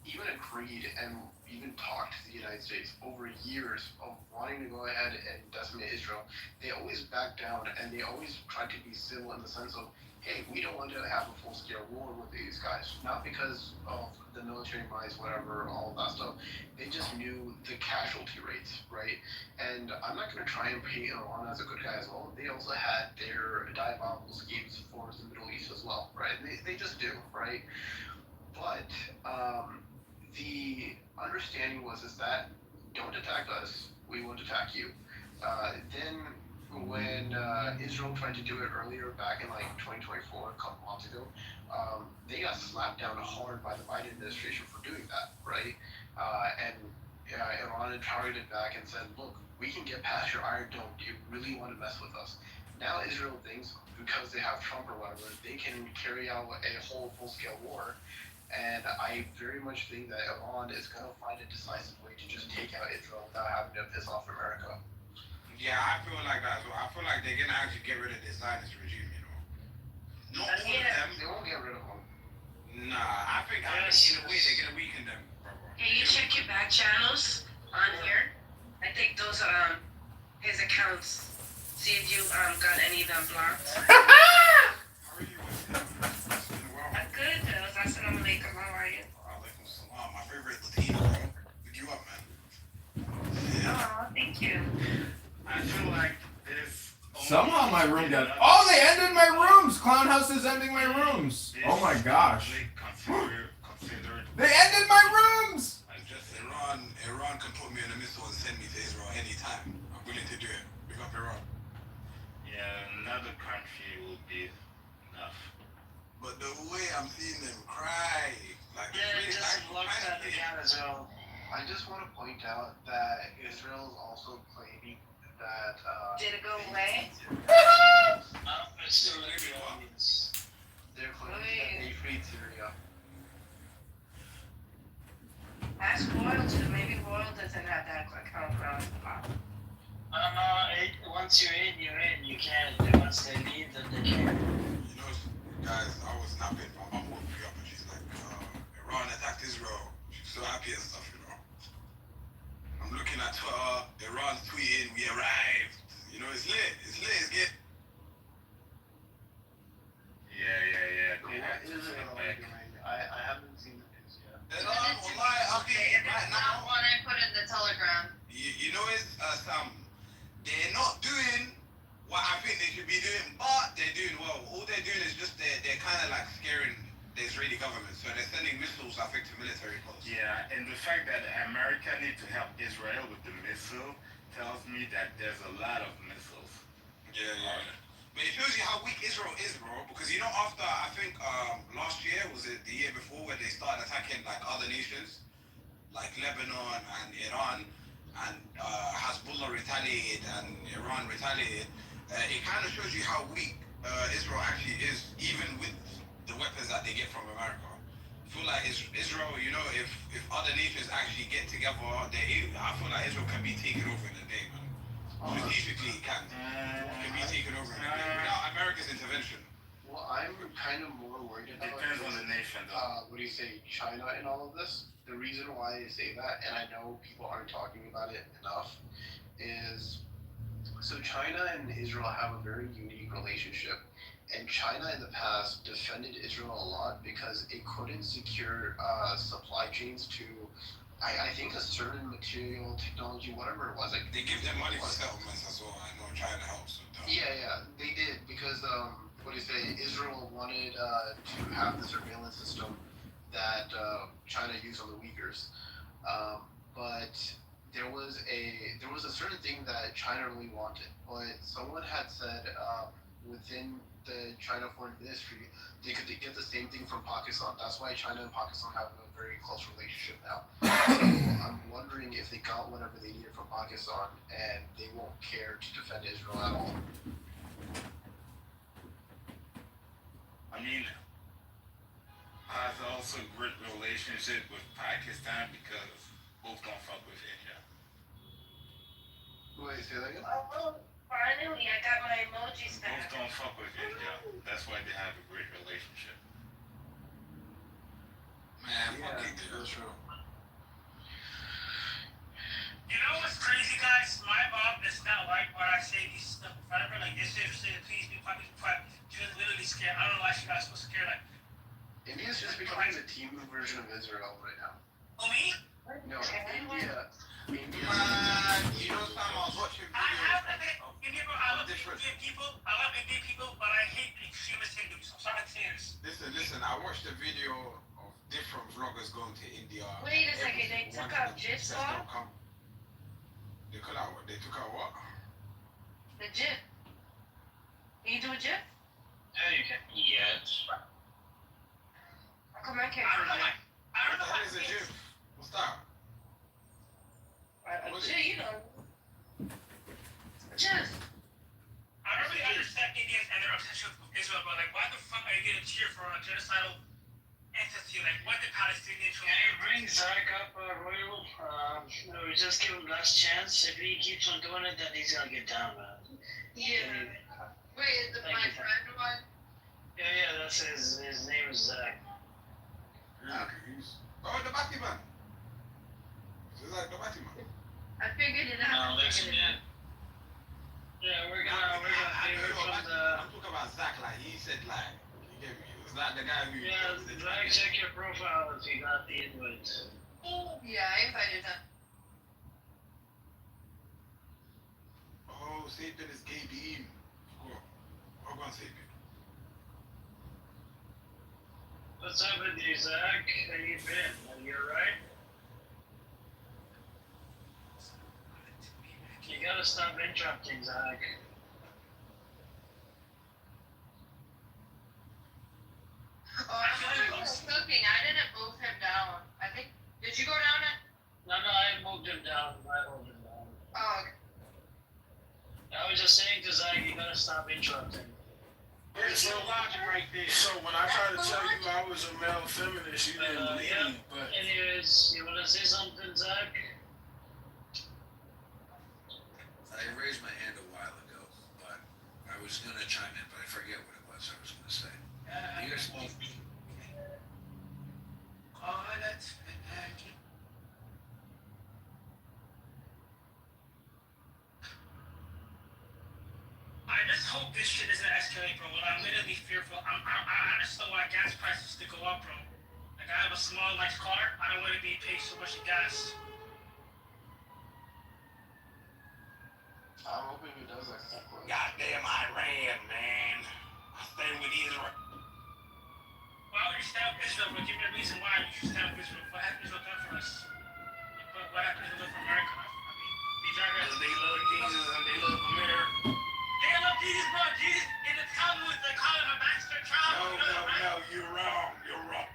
even agreed and even talked to the United States over years of wanting to go ahead and decimate Israel. They always backed down and they always tried to be civil in the sense of, hey, we don't want to have a full-scale war with these guys. Not because of the military might, whatever, all of that stuff. They just knew the casualty rates, right? And I'm not going to try and paint Iran as a good guy as well. They also had their diabolical schemes for the Middle East as well, right? They just do, right? But the understanding was is that don't attack us, we won't attack you. Then when Israel tried to do it earlier back in like 2024, a couple months ago, they got slapped down hard by the Biden administration for doing that, right? And Iran targeted back and said, look, we can get past your Iron Dome. Do you really want to mess with us? Now Israel thinks because they have Trump or whatever, they can carry out a whole full-scale war. And I very much think that Iran is going to find a decisive way to just take out Israel without having to piss off America. Yeah, I feel like that. So I feel like they're gonna actually get rid of the Zionist regime. You know, not all of them. They won't get rid of them. Nah, I think in a way they're gonna weaken them, bro. Can you check your back channels on here? I think those are his accounts. See if you got any of them blocked. How are you? I'm good, though. Assalamu alaikum. How are you? Alaikum salam. My favorite Latino, bro. Pick you up, man. Yeah. Oh, thank you. I feel like this. Somehow my room got. Oh, they ended my rooms. Clown House is ending my rooms. Oh my gosh. Considered. They ended my rooms. I just Iran can put me in a missile and send me to Israel anytime. I'm willing to do it. Pick up Iran. Yeah, another country will be enough. But the way I'm seeing them cry, like Yeah, it just looks at the cat as well. I just want to point out that Israel is also claiming that. Did it go away? It's still in the audience. They're claiming that they freed Syria. Ask Royal too. Maybe Royal doesn't have that account ground. Once you're in, you're in. You can. And once they leave, then they can. You know, guys, I was napping. My mom woke me up and she's like, Iran attacked Israel. She's so happy and stuff, you know. I'm looking at Twitter, Iran tweeting, we arrived. You know, it's lit. It's lit. It's good. Yeah. What is Israel doing? I haven't seen the news yet. Iran, wallahi, okay, right now. One I put in the Telegram. You know, it's they're not doing what I think they should be doing, but they're doing well. All they're doing is just they're kind of like scaring the Israeli government. So they're sending missiles, I think, to military posts. Yeah, and the fact that America needs to help Israel with the missile tells me that there's a lot of missiles. Yeah. But it shows you how weak Israel is, bro. Because you know, after I think last year, was it the year before, where they started attacking like other nations, like Lebanon and Iran, and Hezbollah retaliated and Iran retaliated. It kind of shows you how weak Israel actually is, even with the weapons that they get from America. I feel like Israel, you know, if other nations actually get together, I feel like Israel can be taken over in a day, man. Strategically, it can be taken over in a day without America's intervention. Well, I'm kind of more worried about. Depends on the nation, though. What do you say, China in all of this? The reason why I say that, and I know people aren't talking about it enough, is so China and Israel have a very unique relationship. And China in the past defended Israel a lot because it couldn't secure supply chains to, I think, a certain material, technology, whatever it was. Like, They give them money for settlements as well. I know China helps with that. Yeah, they did because what do you say? Israel wanted to have the surveillance system that China used on the Uyghurs, but there was a certain thing that China really wanted. But someone had said within the China Foreign Ministry they could get the same thing from Pakistan. That's why China and Pakistan have a very close relationship now. So I'm wondering if they got whatever they needed from Pakistan and they won't care to defend Israel at all. I mean, has also great relationship with Pakistan because both don't fuck with India. Wait, say that again? Oh, finally, I got my emojis Both back. don't fuck with India. That's why they have a great relationship. Man, fucking Israel. You know what's crazy, guys? My mom does not like when I say these stuff in front of her. Like, this is please be quiet, be quiet. She's literally scared. I don't know why she's not supposed to care. Like, India's just becoming the team version of Israel right now. oh, me? No, India. Man, you know Sam, I was watching I have videos to of Indian people. I love different. Indian people. I love Indian people, but I hate extremist Hindus. I'm sorry to say this. Listen, I watched a video of different vloggers going to India. Wait a second, they Everything. took One of out them GIFs says off? don't come. They cut out what? They took out what? The GIF. Can you do a GIF? Yeah, you can. Yes. How come I can't I do don't know. a GIF? I don't know. What the hell is a GIF? What's that? A GIF, you know. A GIF. I don't really understand Indians and their obsession with Israel, but like, why the fuck are you gonna cheer for a genocidal entity? Like, what the Palestinians Can you bring Zach up, Royal? We just give him last chance. If he keeps on doing it, then he's gonna get down, man. Yeah. Wait, is it Thank my you. friend one? Yeah, that's his name is Zach. Oh, the Batman. It's like the Batman. I figured it out. No, listen, man. Yeah, we're gonna hear from the. I'm talking about Zach, like he said, like he gave me. It's not the guy who. Yeah, Zach, check your profile if you got the invite. Yeah, I invited him. Oh, Satan is gay beam. Go on, Satan. What's up with you, Zach? How you been? Are you alright? You gotta stop interrupting, Zach. Oh, I thought he was cooking. I didn't move him down. I think. Did you go down it? No, I moved him down. Oh, okay. I was just saying to Zach, you gotta stop interrupting. There's no logic right there. So when I tried to tell you I was a male feminist, you didn't believe Yeah. me. But Anyways, you wanna say something, Zach? I raised my hand a while ago, but I was gonna chime in, but I forget what it was I was gonna say. Here's Oh, that's I just hope this shit doesn't escalate, bro. I'm literally fearful. I honestly want gas prices to go up, bro. Like, I have a small, nice car. I don't want to be paying so much in gas. I'm hoping it does like that. Goddamn Iran, man. I stay with Israel. Why would you stand with Israel, bro? Give me a reason why you should stand with Israel. What happened Israel done for us? What happened Israel done for America? I mean, these are Because they love Jesus and they love America. They love Jesus, bro. Jesus in the Talmud, they call him a master child. You know that, right? No, you're wrong. You're wrong.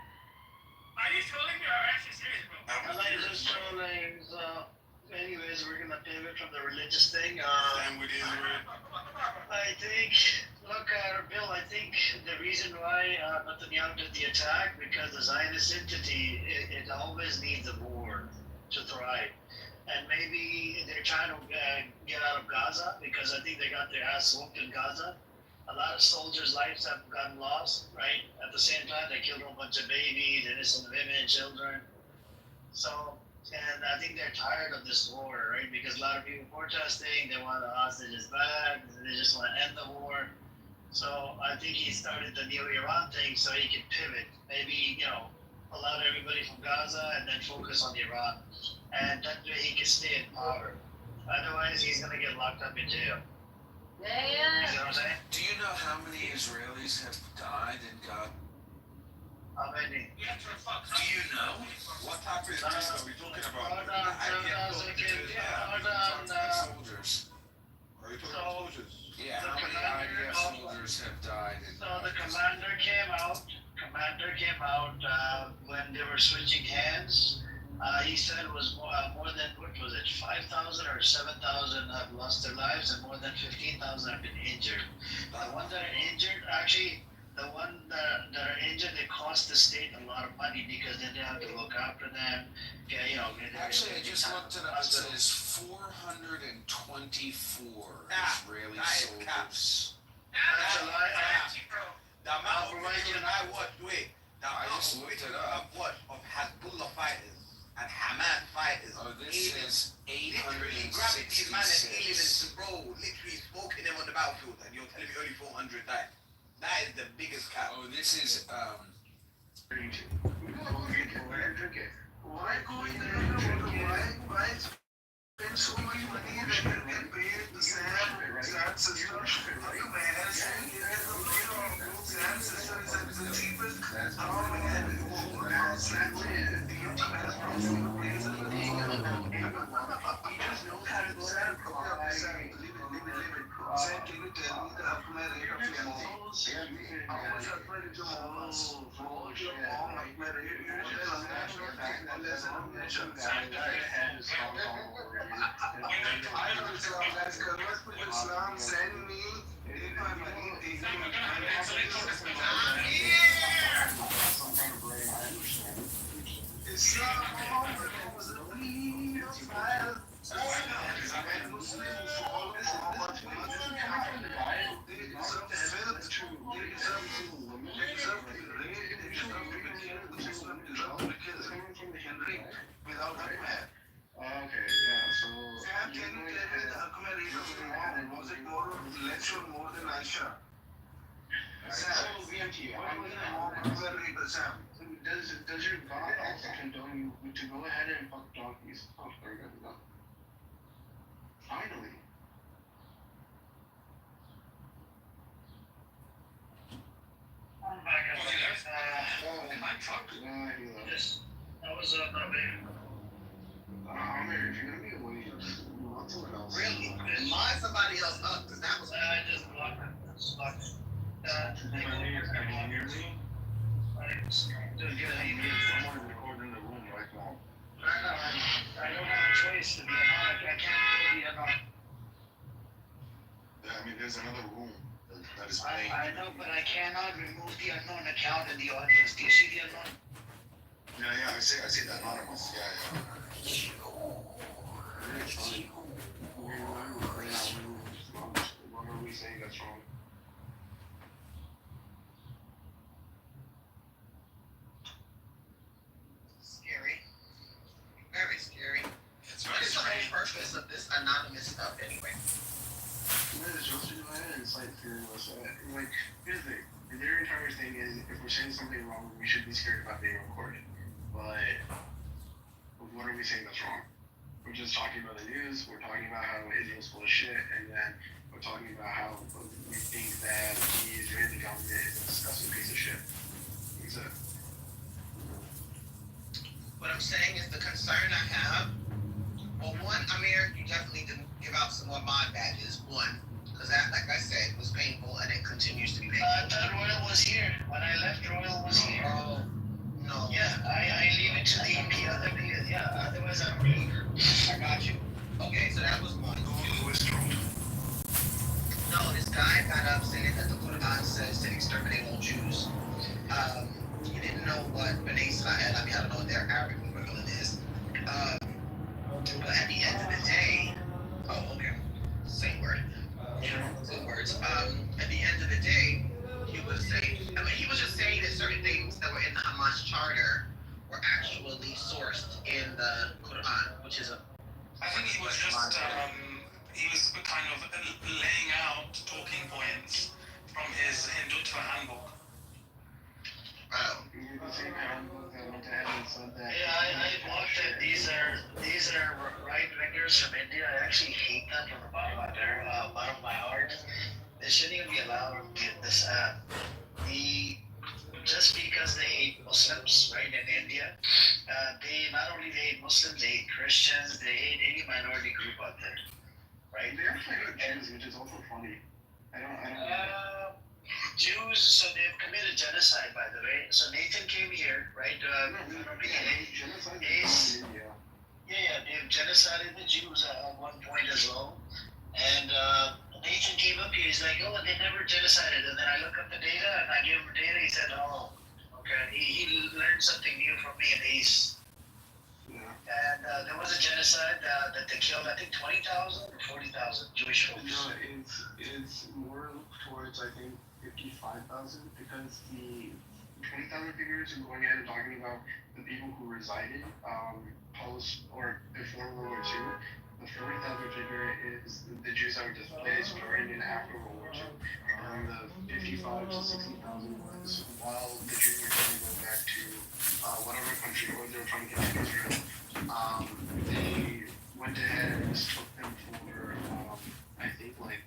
Are you trolling me or are you actually serious, bro? I'm not just trolling, so anyways, we're gonna pivot from the religious thing. Same with Israel. I think, look, Bill, I think the reason why Netanyahu did the attack, because the Zionist entity, it always needs a war to thrive. And maybe they're trying to get out of Gaza, because I think they got their ass whooped in Gaza. A lot of soldiers' lives have gotten lost, right? At the same time, they killed a whole bunch of babies, innocent women, children. So, and I think they're tired of this war, right? Because a lot of people protesting, they want the hostages back, they just want to end the war. So I think he started the new Iran thing so he could pivot. Maybe, allow everybody from Gaza and then focus on Iran. And that way he can stay in power. Otherwise, he's going to get locked up in jail. You know what I'm saying? Do you know how many Israelis have died in Gaza? How many? Do you know? What type of Israel are we talking about? Hold on, Soldiers. Are you talking about soldiers? Yeah, The how many commander- IDF soldiers have died in So the commander came out when they were switching hands. He said it was more than, what was it, 5,000 or 7,000 have lost their lives and more than 15,000 have been injured. The ones that are injured, actually, the ones that are injured, they cost cost the state a lot of money because then they have to look after them. Yeah, you know. Actually, I just looked it up. It says 424 Israeli soldiers. That's a lie. The amount of Israel I watched, wait, the amount just of looked it Israel up. I've watched of Hezbollah fighters and Hamas fighters. Oh, this is Literally grabbing these men and healing 866. them, bro. Literally smoking them on the battlefield, and you're telling me only 400 died. That is the biggest cap. Oh, this is Why going there? Why spend so much money and pay the Sam sister? Are you mad? Sam sister is the cheapest. How man? He just knows how to go out and Sam, can you tell me the ultimate rate of your malls? How much ultimate is your malls? Malls, your mall, ultimate rate. I don't Islam, guys. Convert to Islam, send me, take my money, take Islam, without okay, yeah, so Sam, can you tell me the accommodation of the mom? Was it more less or more than Aisha? Sam, Sam. Does your God also condone you to go ahead and fuck donkeys? Oh, very good. Finally. Yes, that was Amir, if you're gonna be away, want someone else. Really? Line somebody else up, because that was. I just blocked it. Can you hear me? Someone recording in the room right now. I don't have a choice to be anonymous. I can't be anonymous. Yeah, I mean, there's another room that is I playing. know, but I cannot remove the unknown account in the audience. Do you see the unknown? Yeah, I see the anonymous. Yeah. What are we saying that's wrong? Scary. Very scary. What is the whole purpose of this anonymous stuff anyway? Like, here's the thing. Their entire thing is if we're saying something wrong, we should be scared about being recorded. But what are we saying that's wrong? We're just talking about the news, we're talking about how Israel's full of shit, and then we're talking about how we think that the Israeli government is a disgusting piece of shit. Exactly. What I'm saying is the concern I have, well, one, Amir, you definitely didn't give out some more mod badges, one. Because that, like I said, was painful and it continues to be painful. Royal was here. When I left, Royal was here. Oh, no. Yeah, I leave it to the other people. Yeah, otherwise I don't leave. I got you. Okay, so that was one. No, this guy got up saying that the Quran says to exterminate all Jews. He didn't know what B'nai Israel, I don't know what their Arabic equivalent is. But at the end of the day, same word. Good words. At the end of the day, he was saying, he was just saying that certain things that were in the Hamas charter were actually sourced in the Quran, which is a. I think he was just, he was kind of laying out talking points from his Hindutva handbook. Yeah, I blocked it. These are right wingers from India. I actually hate them from the bottom of my heart. They shouldn't even be allowed to get this app. Just because they hate Muslims, right, in India, they not only hate Muslims, they hate Christians, they hate any minority group out there, right? They actually hate Jews, which is also funny. I don't Jews, so they've committed genocide, by the way. So Nathan came here, right? They've genocided the Jews at one point as well. And Nathan came up here, he's like, oh, they never genocided. And then I look up the data, and I gave him the data, he said, oh, okay. He learned something new from me in the East. Yeah. And there was a genocide that they killed, I think, 20,000 or 40,000 Jewish folks. No, it's more towards, I think, 55,000, because the 20,000 figures are going ahead and talking about the people who resided post or before World War II. The 40,000 figure is the Jews that were displaced during and after World War II. And the 55 to 60,000 was while the Jews were trying to go back to whatever country, or they were trying to get to Israel. They went ahead and mistook them for, I think, like,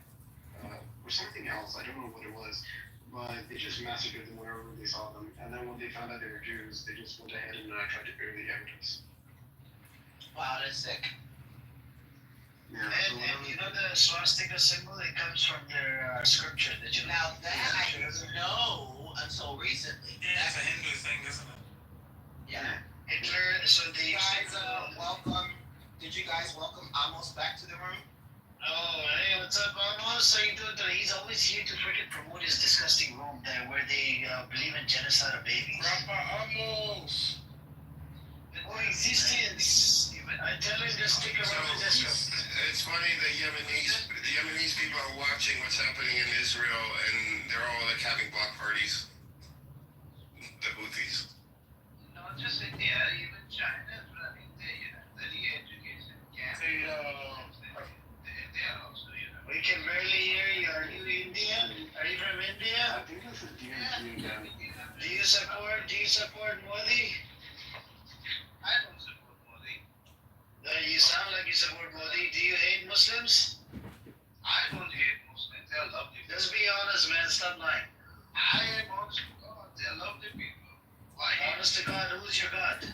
or something else. I don't know what it was. But they just massacred them wherever they saw them. And then when they found out they were Jews, they just went ahead and tried to bury the evidence. Wow, that's sick. Yeah, and you know the swastika symbol? It comes from their scripture. Did you know? Now that I didn't know until recently. That's a Hindu thing, isn't it? Yeah. Hitler, so they Guys, welcome. Did you guys welcome Amos back to the room? Oh, hey, what's up, Amos? How you doing today? He's always here to freaking promote his disgusting room there where they believe in genocide of babies. Grandpa Amos. Coexistence. I tell him to stick around the disco. It's funny, the Yemenis people are watching what's happening in Israel, and they're all like having block parties. The Houthis. Not just India, even China is running the re-education camp. They are also, We can barely hear you. Are you Indian? Are you from India? I think that's a DMT again. Do you support Modi? I don't support Modi. You sound like you support Modi. Do you hate Muslims? I don't hate Muslims. They are lovely people. Just be honest, man. Stop lying. I am honest to God. They are lovely people. Why hate? Honest to God, who's your God?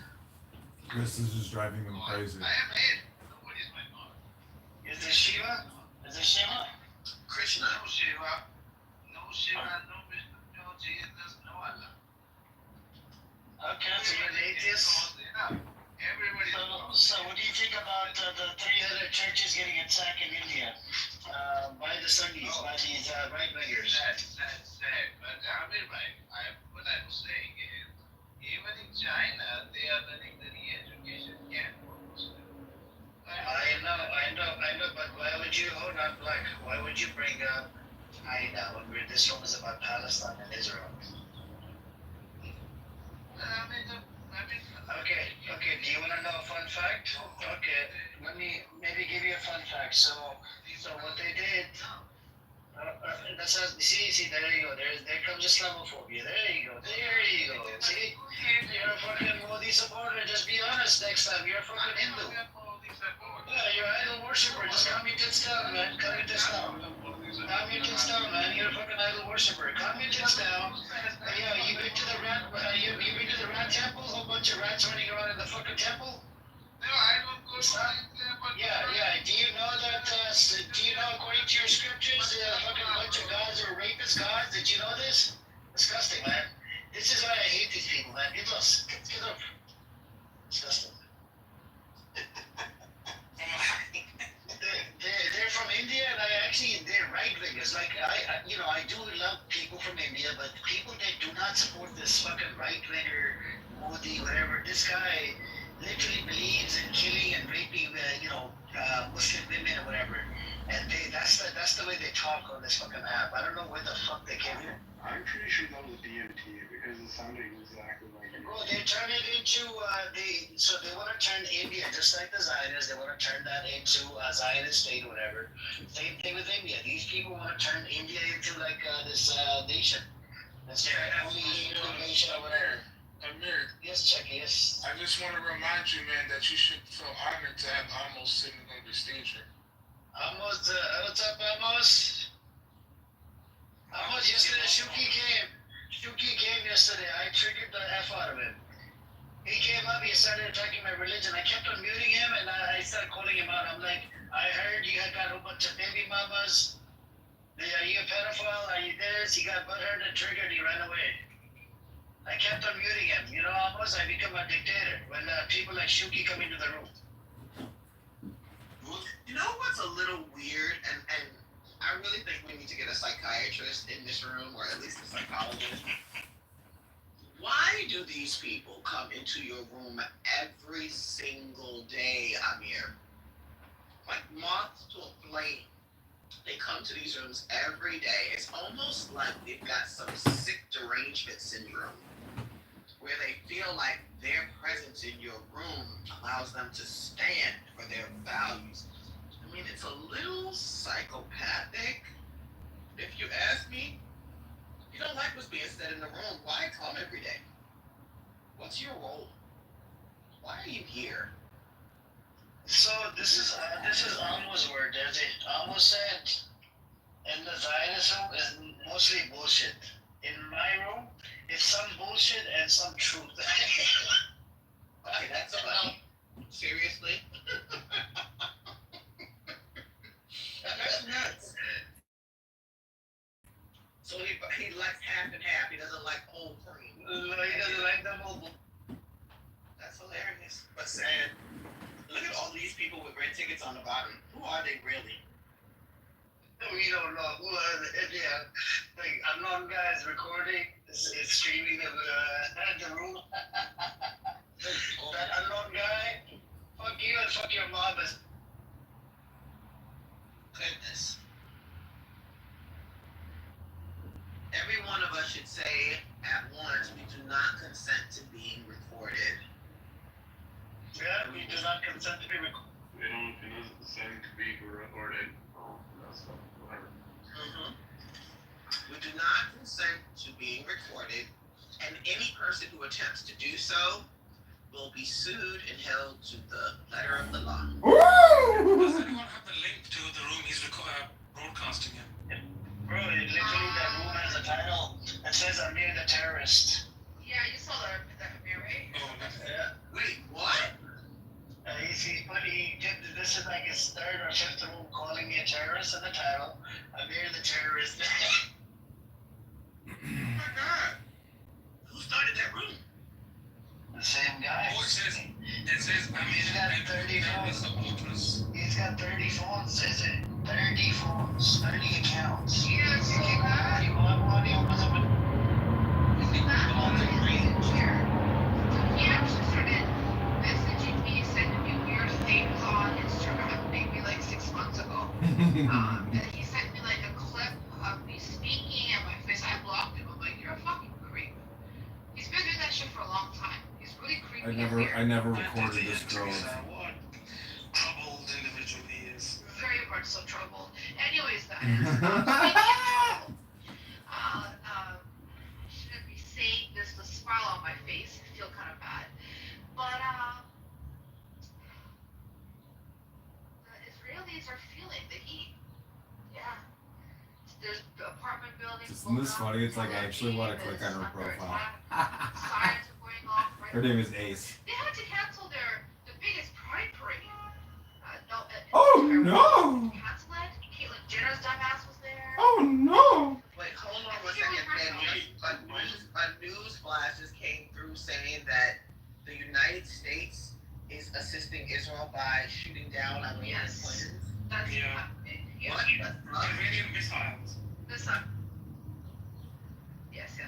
Chris is just driving them crazy. I am hate. Nobody's my God. Is it Shiva? Is it Shiva? Krishna. No Shiva. No Shiva. No Vishnu. No Jesus. No Allah. Okay, so you're an atheist. Everybody. So what do you think about the 300 churches getting attacked in India by the Sunnis, by these right-wingers? That's sad. But I mean, what I was saying is, even in China, they are running the re-education camp for Muslims. I know, but why would you, hold on, Black, why would you bring up China when this one is about Palestine and Israel? Okay, do you want to know a fun fact? Okay, let me maybe give you a fun fact. So what they did, see, there you go. There comes Islamophobia. There you go. See, you're a fucking Modi supporter. Just be honest next time. You're a fucking Hindu. Yeah, you're an idol worshiper. Just calm your tits down, man. Calm your tits down. Calm your tits down, man. You're a fucking idol worshiper. Calm your tits down. Yeah, you been to the rat? You been to the rat temple? A whole bunch of rats running around in the fucking temple. No, I don't go to Yeah. Do you know that? Do you know according to your scriptures, a fucking bunch of gods are rapist gods? Did you know this? Disgusting, man. This is why I hate these people, man. Get lost. Get up. Disgusting. They're from India, and they're right wingers. Like I do love people from India, but people that do not support this fucking right winger, Modi, whatever. This guy literally believes in killing and raping, Muslim women or whatever. And that's the way they talk on this fucking app. I don't know where the fuck they came from. I'm pretty sure that was DMT because it sounded exactly like it. Bro, they turn it into they want to turn India just like the Zionists. They want to turn that into a Zionist state or whatever. Same thing with India. These people want to turn India into like this nation. That's their only nation or whatever. Amir, Yes, Chucky. Yes. I just want to remind you, man, that you should feel honored to have Amos sitting on your stage here. Amos, what's up, Amos? Amos, yesterday Shuki came yesterday. I triggered the F out of him. He came up, he started attacking my religion. I kept on muting him and I started calling him out. I'm like, I heard you had got a bunch of baby mamas. Are you a pedophile? Are you this? He got butthurt and triggered, he ran away. I kept on muting him. You know, almost I become a dictator when people like Shuki come into the room. You know what's a little weird, and I really think we need to get a psychiatrist in this room, or at least a psychologist. Why do these people come into your room every single day, Amir? Like moths to a flame. They come to these rooms every day. It's almost like they've got some sick derangement syndrome where they feel like their presence in your room allows them to stand for their values. I mean, it's a little psychopathic. If you ask me, you don't like what's being said in the room. Why come every day? What's your role? Why are you here? So this is Amos' word. There's it. Amos said, in the Zionism is mostly bullshit. In my room, it's some bullshit and some truth. Okay, that's funny. Seriously? That's nuts. So he likes half and half. He doesn't like whole cream. No, he doesn't like the whole. That's hilarious. But sad. Look at all these people with red tickets on the bottom. Who are they really? We don't know who are they. Yeah, like unknown guys recording, it's streaming the room. That unknown guy, fuck you and fuck your mom. Goodness. Every one of us should say at once, we do not consent to being recorded. Yeah, we do not consent to be recorded. They don't consent to be recorded. Oh, that's whatever. Mm-hmm. We do not consent to being recorded, and any person who attempts to do so will be sued and held to the letter of the law. Does anyone have the link to the room he's broadcasting in? Bro, literally that room has a title that says Amir the terrorist. Yeah, you saw that Amir, right? Oh, Yeah. Wait, what? He did this is like his third or fifth room calling me a terrorist in the title. Amir the terrorist. Oh my God. Who started that room? The same guy. Oh, it says He's got 30 phones. He's got 30 phones, is it? 30 phones, 30 accounts. Yeah, so that. He opens up a He actually started messaging me, sending me weird things on Instagram maybe like 6 months ago. And he sent me like a clip of me speaking and my face. I blocked him. I'm like, you're a fucking creep. He's been doing that shit for a long time. He's really creepy. I never recorded this girl. What troubled individual he is. Very much so troubled. Anyways, guys. Shouldn't be saying this with a smile on my face. I feel kind of bad. But, the Israelis are feeling the heat. Yeah. There's apartment buildings. Isn't this funny? It's like I actually want to click on her profile. Sirens are going off. Right. Her name is Ace. They had to cancel the biggest pride parade. Oh no! Cancel it. Caitlyn Jenner's dumbass was there. Oh no! Wait, hold on a second, man. A news flash just came through saying that the United States is assisting Israel by shooting down Iranian planes. That's What? Iranian missiles. Listen. Yes.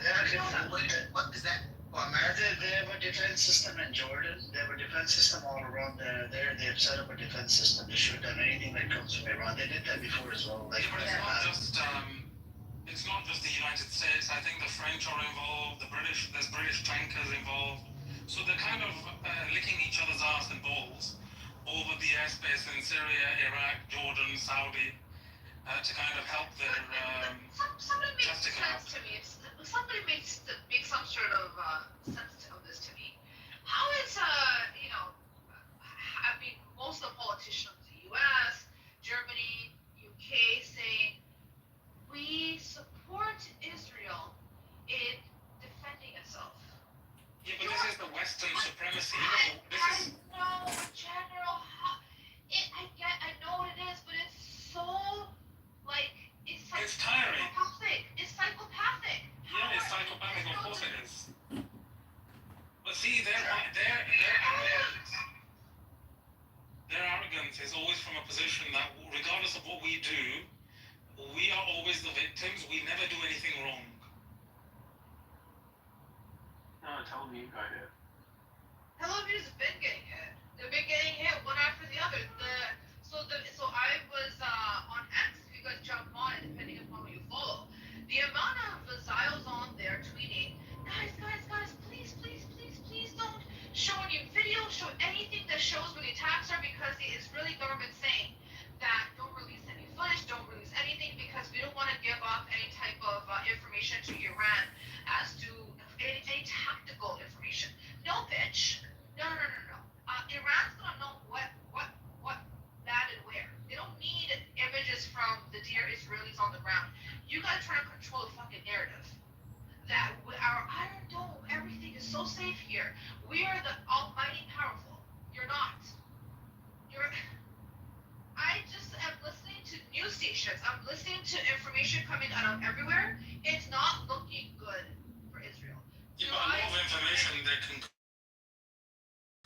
What is that? They have a defense system in Jordan. They have a defense system all around there. They've set up a defense system to shoot down anything that comes from Iran. They did that before as well. Like, But it's not just the United States. I think the French are involved. There's British tankers involved. So they're kind of licking each other's ass and balls over the airspace in Syria, Iraq, Jordan, Saudi, to kind of help their somebody makes testicle sense to me. If somebody makes some sort of sense of this to me. How is I mean, most of the politicians, the U.S., Germany, UK, saying we support Israel in defending itself. Yeah, but this is the Western supremacy. I know, General. I know what it is, but it's so like it's tiring. It's psychopathic. Yeah, it's psychopathic. Of course it is. But see, their arrogance is always from a position that, regardless of what we do, we are always the victims. We never do anything wrong. No, Tel Aviv got hit. Tel Aviv's been getting hit. They've been getting hit one after the other. So I was on X. If you guys jump on it, depending upon who you follow, the amount of Zios on there tweeting, guys, please don't show any video, show anything that shows where the attacks are, because the Israeli government saying that don't release any footage, don't release anything, because we don't want to give up any type of information to Iran as to any tactical information. No, bitch. No. Iran's gonna know what landed where. They don't need images from the dear Israelis on the ground. You guys trying to control the fucking narrative. That our Iron Dome, everything is so safe here. We are the almighty powerful. You're not. I just am listening to news stations. I'm listening to information coming out of everywhere. It's not looking good for Israel. Yeah, but a lot of information they can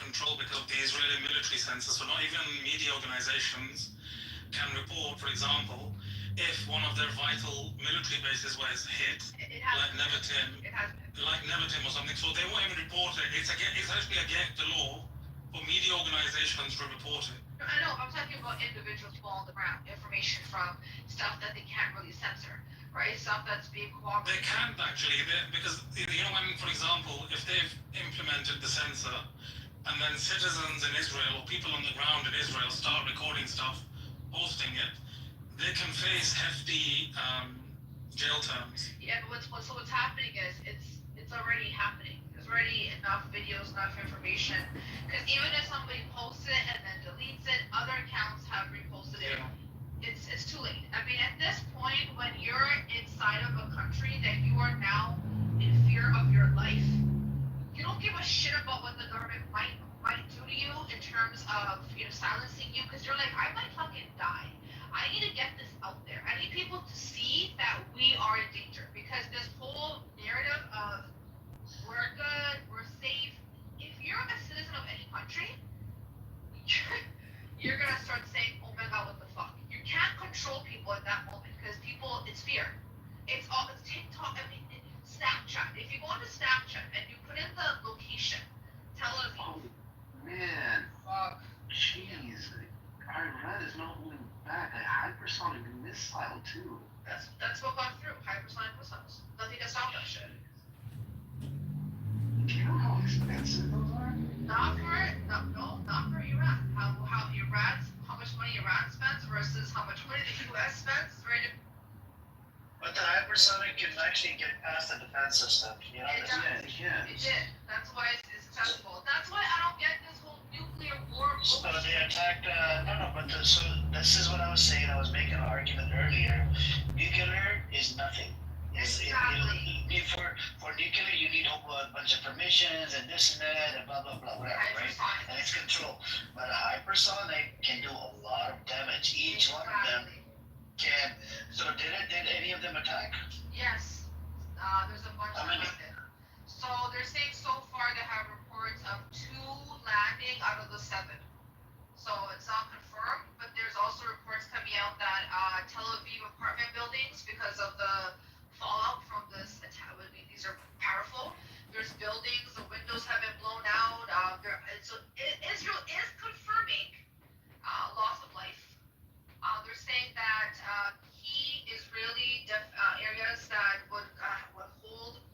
control because of the Israeli military census. So not even media organizations can report, for example, if one of their vital military bases was hit, like Nevatim or something. So they won't even report it. It's actually against the law for media organizations to report it. I know, I'm talking about individuals on the ground, information from stuff that they can't really censor, right? Stuff that's being cooperated. They can't actually, because, when, for example, if they've implemented the censor, and then citizens in Israel, or people on the ground in Israel, start recording stuff, posting it, they can face hefty jail terms. Yeah, but what's happening is it's already happening. There's already enough videos, enough information. Because even if somebody posts it and then deletes it, other accounts have reposted it. It's too late. I mean, at this point, when you're inside of a country that you are now in fear of your life, you don't give a shit about what the government might do to you in terms of silencing you, because you're like, I might fucking die. I need to get this out there. I need people to see that we are in danger, because this whole narrative of we're good, we're safe. If you're a citizen of any country, you're gonna start saying, oh my god, what the fuck? You can't control people at that moment, because it's fear. It's TikTok, Snapchat. If you go onto Snapchat and you put in the location, Tel Aviv. Oh, man. Fuck. Jeez. Iran is not holding back. A hypersonic missile, too. That's what got through. Hypersonic missiles. Nothing can stop that shit. Do you know how expensive those are? Not for Iran. How much money Iran spends versus how much money the US spends, right? But the hypersonic can actually get past the defense system. It did. That's why it's successful. That's why I don't get this whole nuclear war. So they attacked. So this is what I was saying. I was making an argument earlier. Nuclear is nothing. For nuclear, you need a bunch of permissions and this and that and blah blah blah whatever, right? And it's control. But a hypersonic can do a lot of damage. Each one of them can. So did any of them attack? Yes. There's a bunch of them. So they're saying so far they have reports of 2 landing out of the 7. So it's not confirmed, but there's also reports coming out that Tel Aviv apartment buildings, because of the fallout from this attack, these are powerful. There's buildings, the windows have been blown out. Israel is confirming loss of life. They're saying that key Israeli areas that would hold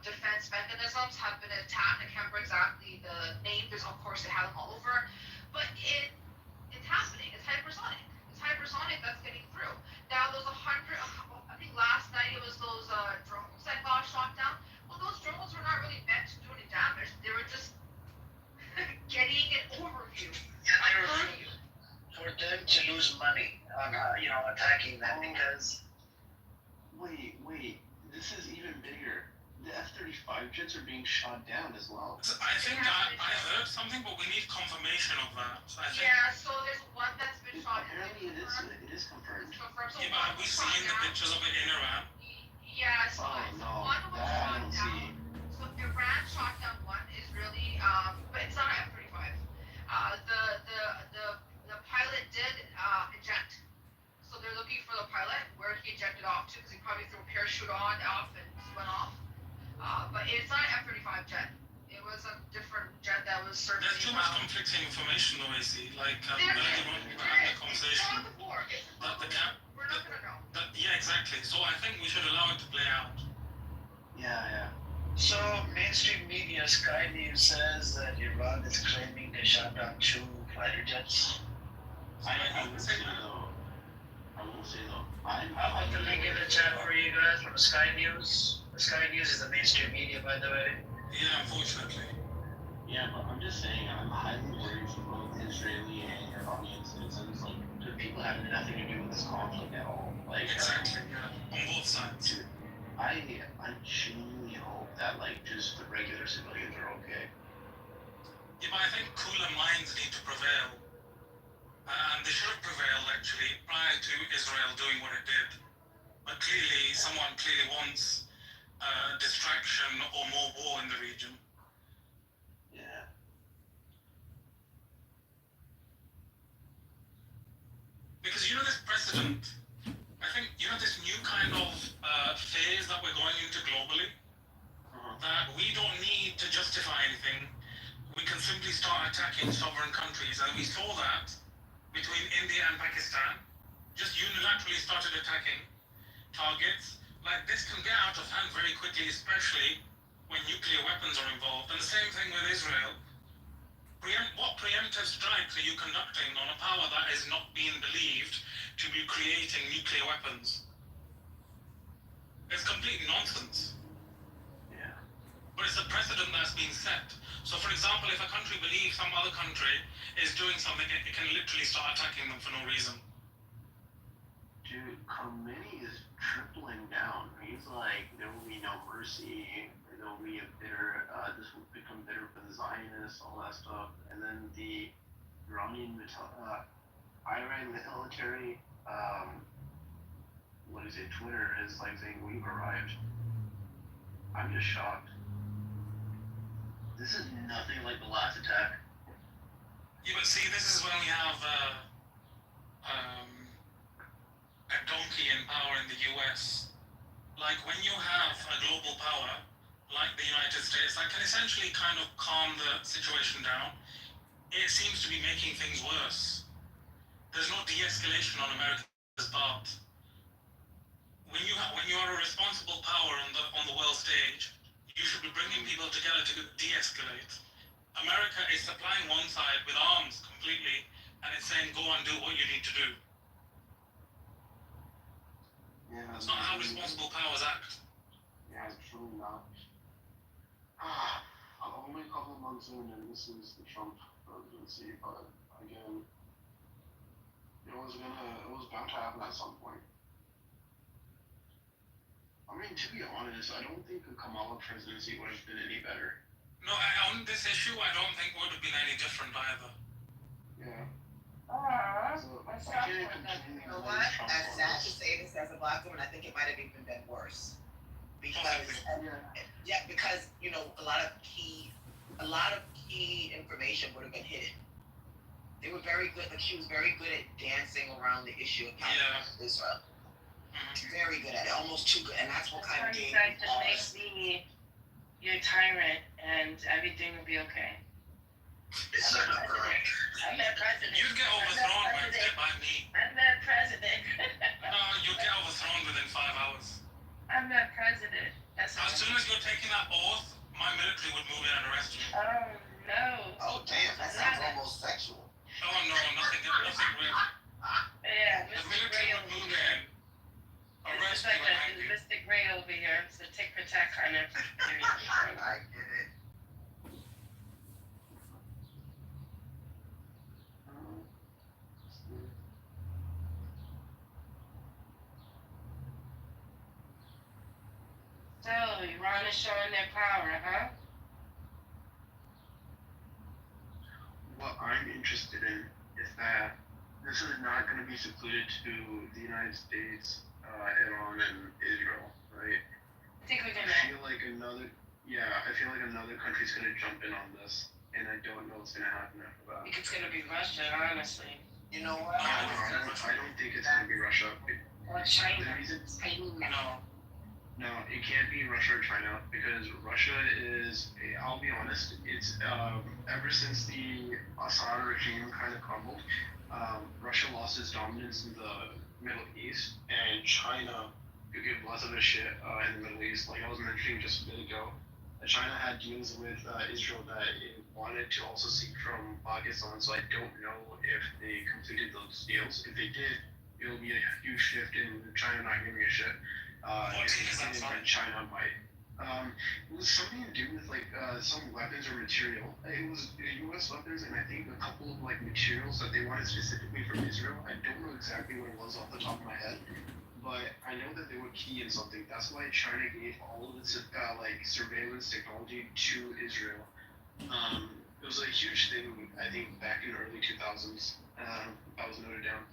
defense mechanisms have been attacked. I can't remember exactly the name. Of course, they have them all over. But it's happening. It's hypersonic. It's hypersonic that's getting through. Now, there's 100, I think last night it was those drones that got shot down. Well, those drones were not really meant to do any damage. They were just getting an overview. For them to lose money on attacking them because. Wait. This is even bigger. The F-35 jets are being shot down as well. So I think I heard something, but we need confirmation of that. Yeah, so there's one that's been shot. Apparently it is confirmed. It's confirmed. So yeah, but have we seen the pictures of it in Iran? Yeah, so one was shot down. So Iran shot down one Israeli, but it's not an F-35. The pilot did eject. So they're looking for the pilot, where he ejected off to, because he probably threw a parachute off and went off. But it's not an F-35 jet. It was a different jet that was circling. There's too much conflicting information, though, I see. Like, earlier on, we were having a conversation. We're not gonna know. Yeah, exactly. So I think we should allow it to play out. Yeah. So mainstream media, Sky News says that Iran is claiming they shot down 2 fighter jets. I will say though. I'll put the link in the chat for you guys from Sky News. Sky News is the mainstream media, by the way. Yeah, unfortunately. Yeah, but I'm just saying, I'm highly worried for both Israeli and Iranian citizens. Like, the people have nothing to do with this conflict at all. Like, exactly, yeah. On both sides. Dude, I genuinely hope that, like, just the regular civilians are okay. Yeah, but I think cooler minds need to prevail. And they should have prevailed, actually, prior to Israel doing what it did. But clearly, someone clearly wants distraction or more war in the region. Yeah. Because this precedent, I think, this new kind of phase that we're going into globally, that we don't need to justify anything. We can simply start attacking sovereign countries. And we saw that between India and Pakistan, just unilaterally started attacking targets. Like, this can get out of hand very quickly, especially when nuclear weapons are involved. And the same thing with Israel. What preemptive strikes are you conducting on a power that is not being believed to be creating nuclear weapons? It's complete nonsense. Yeah. But it's a precedent that's being set. So, for example, if a country believes some other country is doing something, it can literally start attacking them for no reason. Dude, Khomeini is tripling down. He's like, there will be no mercy. There will be this will become bitter for the Zionists, all that stuff. And then the Iranian military, Twitter is like saying we've arrived. I'm just shocked. This is nothing like the last attack. Yeah, but see, this is when we have a donkey in power in the US. Like, when you have a global power, like the United States, that can essentially kind of calm the situation down, it seems to be making things worse. There's no de-escalation on America's part. When you are a responsible power on the world stage, you should be bringing people together to de-escalate. America is supplying one side with arms completely, and it's saying, go and do what you need to do. Yeah, that's not how responsible powers act. Yeah, it's truly not. I'm only a couple of months in, and this is the Trump presidency, but again, it was bound to happen at some point. I mean, to be honest, I don't think the Kamala presidency would have been any better. No, on this issue, I don't think it would have been any different either. Yeah. So, you know what? As sad to say this as a black woman, I think it might have even been worse. Because because a lot of key information would have been hidden. They were very good. She was very good at dancing around the issue of Israel. Very good at it, almost too good, and that's what kind of you guys just make me your tyrant, and everything will be okay. I'm not president. You'd get overthrown by me. I'm not president. No, you'll get overthrown within 5 hours. I'm not president. As soon as you're taking that oath, my military would move in and arrest you. Oh no. Oh damn, that sounds almost sexual. Oh no, nothing real. Yeah, the military would move in. It's like a Mystic Ray over here. It's a tick for tack kind of. I get it. So, Iran is showing their power, huh? What I'm interested in is that this is not going to be secluded to the United States, Iran, and Israel, right? I think we're gonna. I feel like another country's going to jump in on this, and I don't know what's going to happen after that. I think it's gonna be Russia, honestly. You know what? I don't think it's going to be Russia. Or China. The reason, China. No. No, it can't be Russia or China because Russia is, I'll be honest, it's ever since the Assad regime kind of crumbled, Russia lost its dominance in the Middle East, and China could give less of a shit in the Middle East. Like I was mentioning just a bit ago, China had deals with Israel that it wanted to also seek from Pakistan, so I don't know if they completed those deals. If they did, it will be a huge shift in China not giving a shit. If they didn't, then China might. It was something to do with like some weapons or material. It was U.S. weapons, and I think a couple of like materials that they wanted specifically from Israel. I don't know exactly what it was off the top of my head, but I know that they were key in something. That's why China gave all of its like surveillance technology to Israel. It was a huge thing, I think, back in the early 2000s. That was noted down.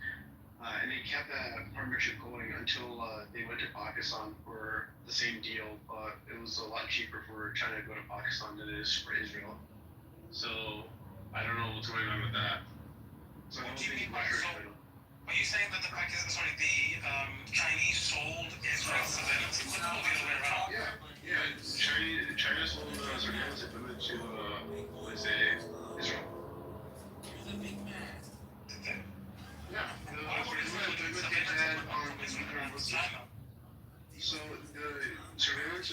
And they kept that partnership going until they went to Pakistan for the same deal, but it was a lot cheaper for China to go to Pakistan than it is for Israel. So I don't know what's going on with that. So I don't think Russia or China. Are you saying that the Chinese sold Israel surveillance equipment or the other way around? Yeah. China sold surveillance equipment to Israel. Yeah, so the surveillance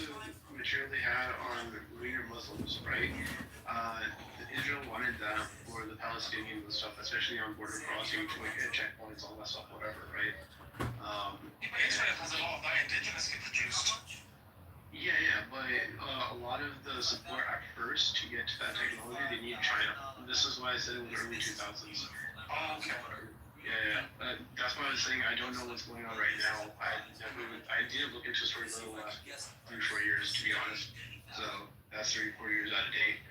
material they had on Uyghur Muslims, right? Israel wanted that for the Palestinians and stuff, especially on border crossing to like checkpoints, all that stuff, whatever, right? Israel has a lot of that indigenously produced. Yeah, but a lot of the support at first to get to that technology, they need China. This is why I said it was early 2000s. Oh, okay. Yeah. That's why I was saying I don't know what's going on right now. I did look into story for the last 3-4 years, to be honest. So that's 3-4 years out of date.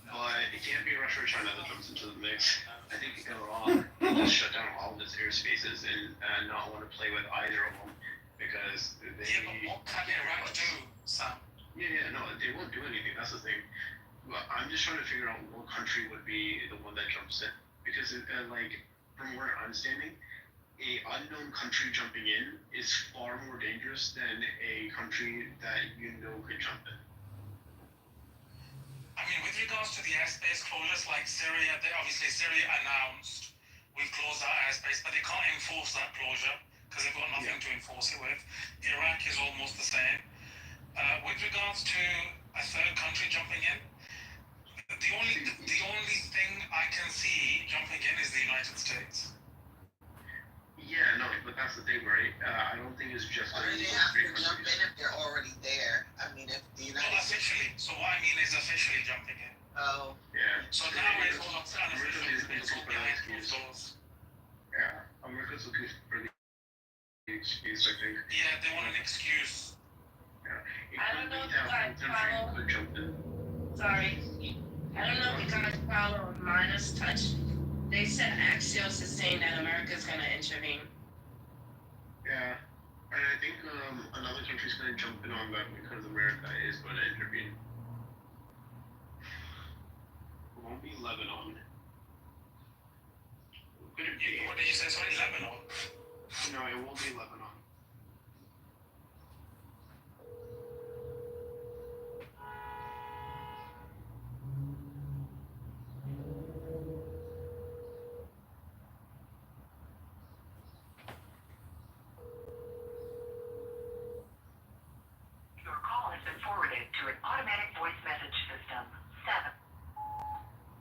But it can't be Russia or China that comes into the mix. I think Iran will just shut down all of its airspaces and not want to play with either of them because they. Yeah, but what can Iraq do, Sam? Yeah, no, they won't do anything. That's the thing. But I'm just trying to figure out what country would be the one that jumps in because like. From where I'm standing, a unknown country jumping in is far more dangerous than a country that you know could jump in. I mean, with regards to the airspace closures, like Syria, Syria announced we've closed our airspace, but they can't enforce that closure because they've got nothing to enforce it with. Iraq is almost the same. With regards to a third country jumping in, the only thing I can see jumping in is the United States. Yeah, no, but that's the thing, right? I don't think it's just. Why do they have to jump in if they're already there? I mean, if the United States. Officially. So what I mean is officially jumping in. Oh. Yeah. So now it's all unofficial. It's all behind closed doors. Yeah, America's looking for the excuse, I think. Yeah, they want an excuse. Yeah. I don't know if you guys follow. Sorry. I don't know if you guys follow Minus Touch. They said Axios is saying that America's going to intervene. Yeah. And I think another country's going to jump in on that because America is going to intervene. It won't be Lebanon. Could it be? What did you say? Sorry, Lebanon? No, it won't be Lebanon.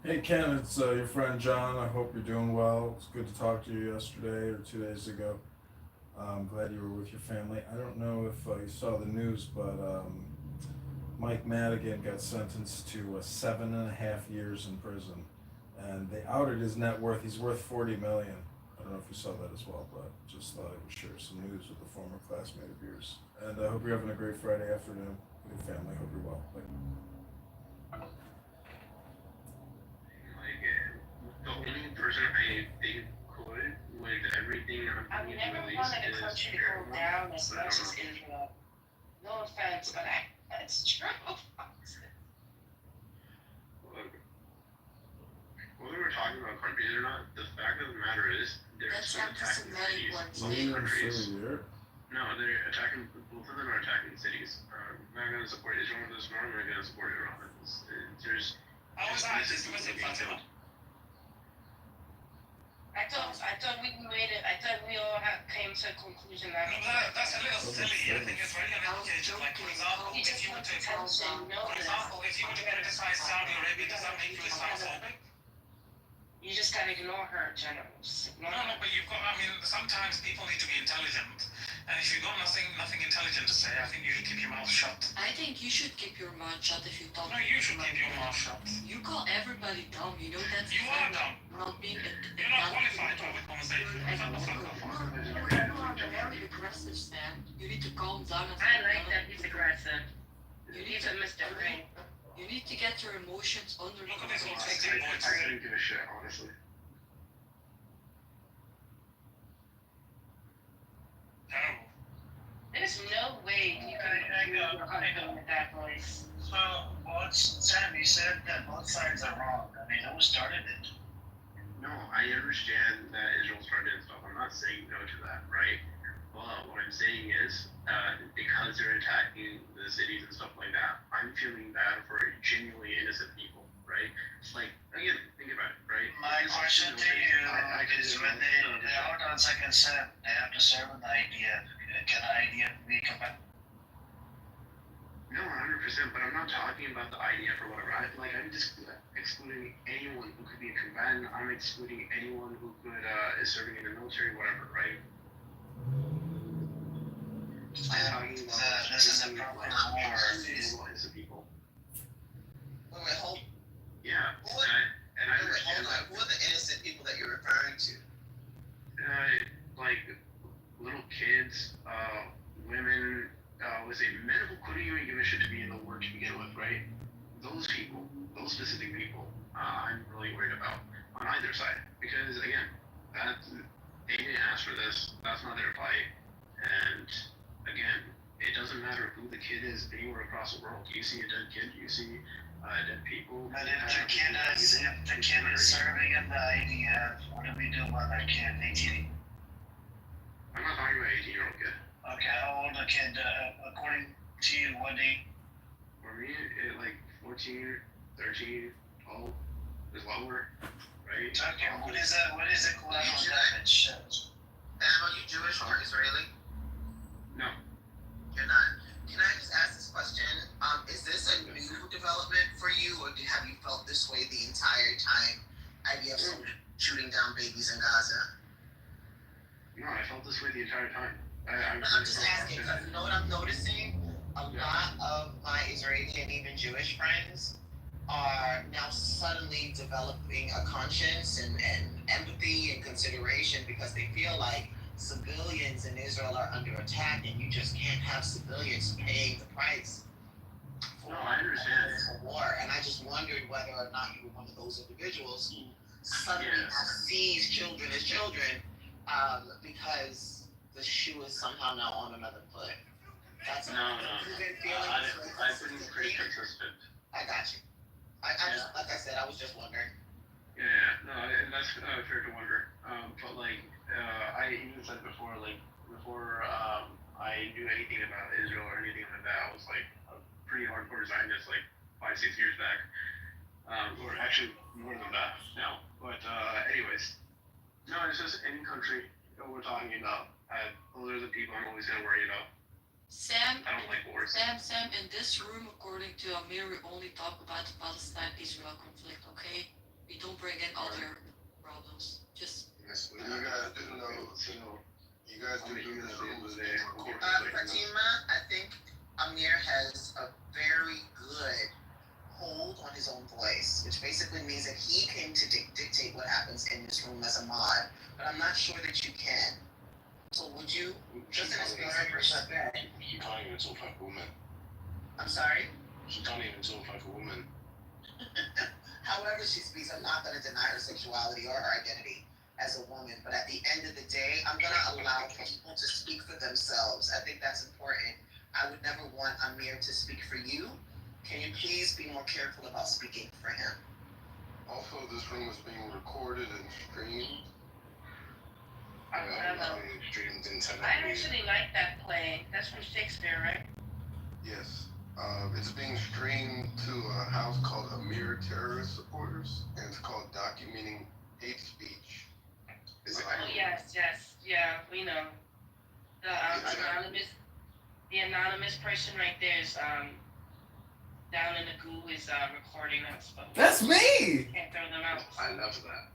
Hey Ken, it's your friend John. I hope you're doing well. It's good to talk to you yesterday or 2 days ago. I'm glad you were with your family. I don't know if you saw the news, but Mike Madigan got sentenced to 7.5 years in prison, and they outed his net worth. He's worth $40 million. I don't know if you saw that as well, but just thought I would share some news with a former classmate of yours. And I hope you're having a great Friday afternoon with your family. Hope you're well. Bye. The only person I think could, with everything I mean, everyone wanted the country to go down as much as Israel. No offense, but that's true. Whether we're talking about countries or not, the fact of the matter is they're still attacking these countries. No, No, they're attacking both both of them are attacking cities. I'm not going to support Israel in this, nor am I going to support Iran in this. There's. I was not just listening to it. I thought we made it. I thought we all came to a conclusion that. No, that's a little silly. I think it's very uneducated. Like, for example, if you were to criticize Saudi Arabia, does that make you Islamophobic? You just gotta ignore her, generals. No, but you've got. I mean, sometimes people need to be intelligent, and if you've got nothing intelligent to say, I think you should keep your mouth shut. I think you should keep your mouth shut if you talk. No, you should keep your mouth shut. You call everybody dumb. You know that's. You are dumb. Not being. You're not qualified to have a conversation. You're very aggressive, Sam. You need to calm down. I like that he's aggressive. He's a Mr. Ring. You need to get your emotions under Look at this control. autistic boy. I couldn't give a shit, honestly. Terrible. There's no way you can go with that voice. So, Sam, you said that both sides are wrong. I mean, who started it? No, I understand that Israel started and stuff. I'm not saying no to that, right? But what I'm saying is, because they're attacking the cities and stuff like that, I'm feeling bad for genuinely innocent people, right? It's like, again, think about it, right? My question to you is when they hold on a second, Sam, they have to serve an idea. Can an idea be compared? No, 100%, but I'm not talking about the idea for whatever. I'm just excluding anyone who could be a combatant. I'm excluding anyone who could is serving in the military, whatever, right? This is a problem for innocent people. Wait, hold. Yeah, and I understand that. Who are the innocent people that you're referring to? Like little kids, women, men who couldn't even give a shit to be in the war to begin with, right? Those people, those specific people, I'm really worried about on either side because again, they didn't ask for this. That's not their fight, and again, it doesn't matter who the kid is anywhere across the world. You see a dead kid, you see dead people. But if the kid is serving in the IDF, what do we do about that kid? 18? I'm not talking about 18-year-old kid. Okay, how old a kid, according to you, what age? For me, like 14, 13, 12 is lower, right? Okay, what is the collateral damage? Sam, are you Jewish or Israeli? No. You're not. Can I just ask this question? Is this a new development for you, or have you felt this way the entire time IDF shooting down babies in Gaza? No, I felt this way the entire time. I'm just asking because you know what I'm noticing? A lot of my Israeli and even Jewish friends are now suddenly developing a conscience and empathy and consideration because they feel like civilians in Israel are under attack and you just can't have civilians paying the price for war. And I just wondered whether or not you were one of those individuals who suddenly sees children as children because the shoe is somehow now on another foot. That's no. I've been pretty consistent. I got you. I just, like I said, I was just wondering. Yeah, no, and that's fair to wonder. But like, I even said before, like, before I knew anything about Israel or anything like that, I was like a pretty hardcore Zionist, like 5-6 years back. Or actually more than that now. But anyways, no, it's just any country that we're talking about. Those are the people I'm always gonna worry about. Sam, I don't like wars. Sam, in this room, according to Amir, we only talk about the Palestine-Israel conflict, okay? We don't bring in other problems. Just. Yes, you guys do know. You guys do know this room was there. Fatima, I think Amir has a very good hold on his own voice, which basically means that he came to dictate what happens in this room as a mod. But I'm not sure that you can. So would you, just in a space of respect? She can't even talk like a woman. I'm sorry? She can't even talk like a woman. However she speaks, I'm not going to deny her sexuality or her identity as a woman. But at the end of the day, I'm going to allow people to speak for themselves. I think that's important. I would never want Amir to speak for you. Can you please be more careful about speaking for him? Also, this room is being recorded and streamed. Streamed in Tel I Aviv. actually like that play. That's from Shakespeare, right? Yes. It's being streamed to a house called Amir Terrorist Supporters, and it's called Documenting Hate Speech. Is it? Oh yes, yeah, we know. The anonymous person right there is down in the goo is recording us, but That's me! can't throw them out. I love that.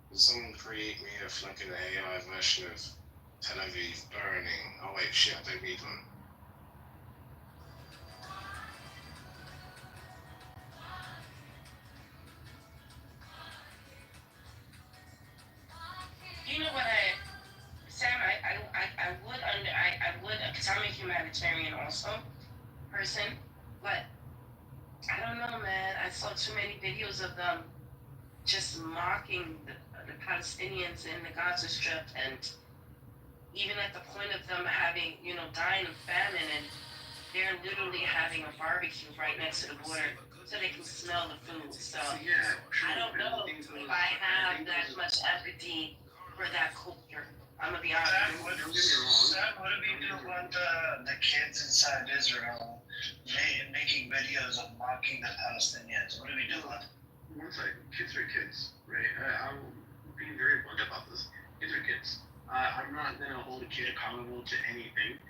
Did someone create me a fucking AI version of Tel Aviv burning? Oh wait, shit, I don't need one. You know what Sam, I would, because I'm a humanitarian also, person, but I don't know, man. I saw too many videos of them just mocking the Palestinians in the Gaza Strip, and even at the point of them having, dying of famine, and they're literally having a barbecue right next to the border so they can smell the food. So I don't know if I have that much empathy for that culture. I'm gonna be honest. Sam, what do we do about the kids inside Israel making videos of mocking the Palestinians? What do we do about it? One second, kids are kids, right? I'm being very blunt about this. Kids are kids. I'm not gonna hold a kid accountable to anything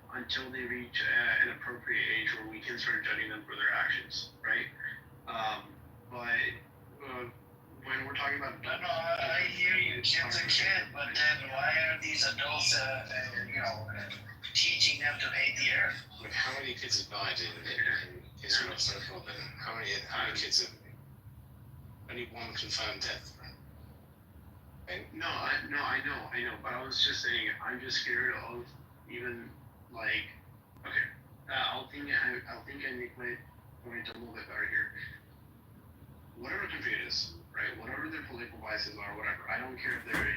until they reach an appropriate age where we can start judging them for their actions, right? But when we're talking about no, I hear you, kids are kids, but then why are these adults, teaching them to hate the earth? But how many kids have died in Israel so far then? How many kids have... Only one confirmed death, right? No, I know, but I was just saying, I'm just scared of even, like, okay, I'll think I make my point a little bit better here. Whatever country it is, right, whatever their political biases are, whatever, I don't care if they're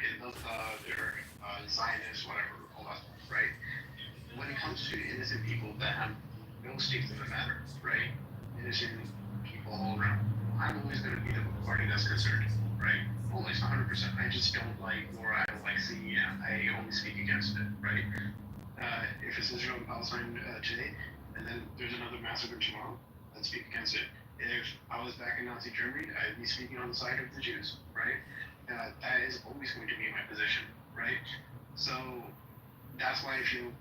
Zionist, whatever, all that stuff, right? When it comes to innocent people that have no stakes in the matter, right, innocent people all around, I'm always going to be the party that's concerned, right? Always, 100%. I just don't like, or I don't like seeing it. I only speak against it, right? If it's Israel and Palestine today, and then there's another massacre tomorrow, I'd speak against it. If I was back in Nazi Germany, I'd be speaking on the side of the Jews, right? That is always going to be my position, right? So that's why I feel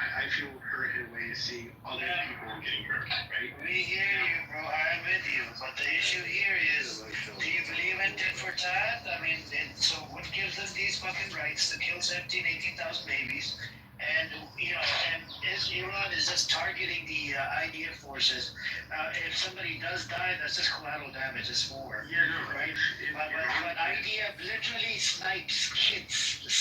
I feel hurt in a way seeing other people getting hurt, right? We hear you, bro. I'm with you. But the issue here is, do you believe in tit for tat? I mean, so what gives them these fucking rights to kill 17, 18,000 babies? And, and Iran is just targeting the IDF forces. If somebody does die, that's just collateral damage. It's war. Yeah, no, right? But IDF literally snipes kids.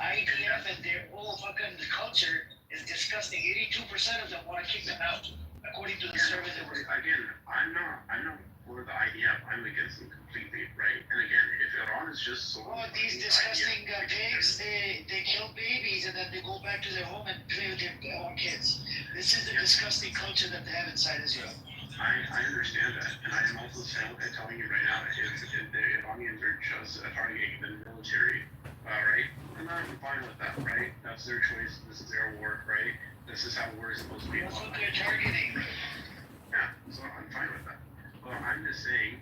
IDF and their whole fucking culture is disgusting. 82% of them want to kick them out, according to the survey that we're... Again, I'm not for the IDF. I'm against them completely, right? And again, if Iran is just so... Oh, these disgusting pigs, they kill babies and then they go back to their home and play with their own kids. This is the disgusting culture that they have inside Israel. I understand that, and I am also telling you right now, if the Iranians are just targeting the military, right, and I'm fine with that, right? That's their choice. This is their war, right? This is how war is supposed to be. That's what they're targeting. Yeah, so I'm fine with that. Well, I'm just saying,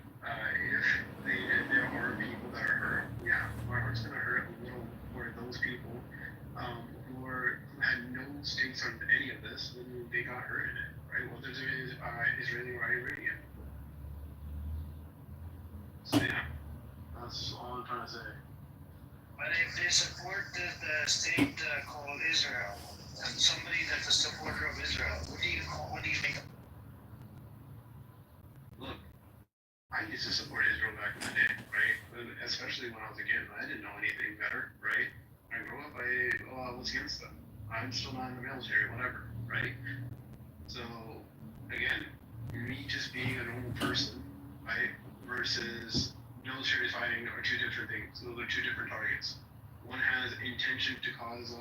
if there are people that are hurt, yeah, my heart's gonna hurt a little for those people who had no stakes on any of this when they got hurt in it, right? Whether it's Israeli or Iranian. So yeah, that's all I'm trying to say. But if they support the state called Israel, and somebody that's a supporter of Israel, what do you think? Look, I used to support Israel back in the day, right? But especially when I was a kid, I didn't know anything better, right? I grew up, I was against them. I'm still not in the military, whatever, right? So, again, me just being a normal person, right, versus military fighting are two different things. Those are two different targets. One has intention to cause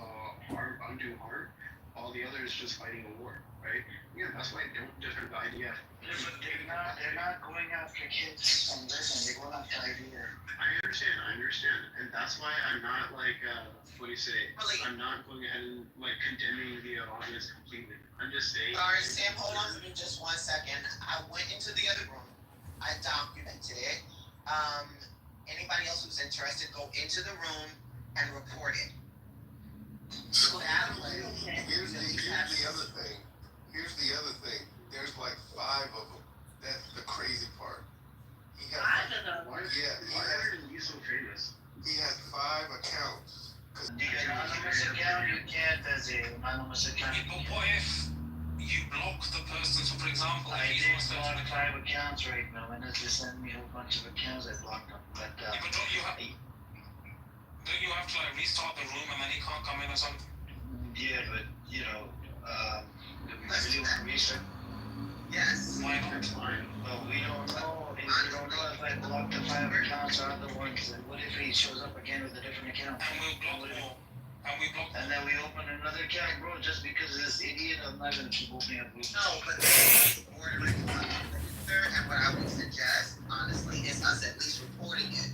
harm, undue harm. all the others just fighting a war, right? Yeah, that's why they don't defend the IDF. But they're not going after kids and women, they're going after IDF. I understand, and that's why I'm not like, what do you say? I'm not going ahead and like condemning the audience completely. I'm just saying. Sorry, Sam, hold on for me just 1 second. I went into the other room. I documented it. Anybody else who's interested, go into the room and report it. So that way, here's the other thing. Here's the other thing. There's like 5 of them. That's the crazy part. He has I don't know. Why are you so famous? He has 5 accounts. The anonymous account, you can't as a anonymous account. But what if you block the person? So, for example, I he's did on a block certain 5 accounts right now, and it's just sent me a whole bunch of accounts. I blocked them, but Yeah, but don't you have to like restart the room and then he can't come in or something? yeah, but you know, Let's do video that. information. Yes. Why not? But we don't know. If we don't know if I blocked the 5 accounts or other ones, and what if he shows up again with a different account? And we'll block more. And we block And then we open another account, bro. Just because of this idiot, I'm not gonna keep opening up groups. No, but ordering one register, and what I would suggest, honestly, is us at least reporting it.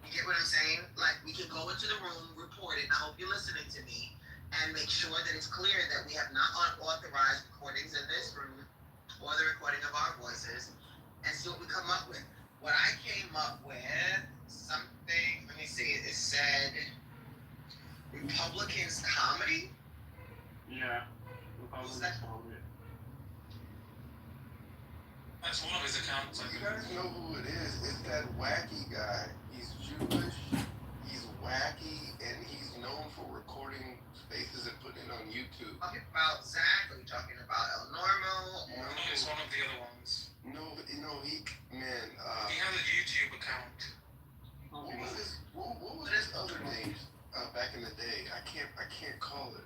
You get what I'm saying? Like, we can go into the room, report it, and I hope you're listening to me, and make sure that it's clear that we have not unauthorized recordings in this room, or the recording of our voices, and see what we come up with. What I came up with, something, let me see, it said, Republicans comedy? Yeah. Republicans comedy. That's one of his accounts. You guys know who it is. It's that wacky guy. He's Jewish, he's wacky, and he's known for recording spaces and putting it on YouTube. Talking about Zach? Are we talking about El Normo? No, it's one of the other ones. No, he, man, He has a YouTube account. what was his other name back in the day? I can't call it.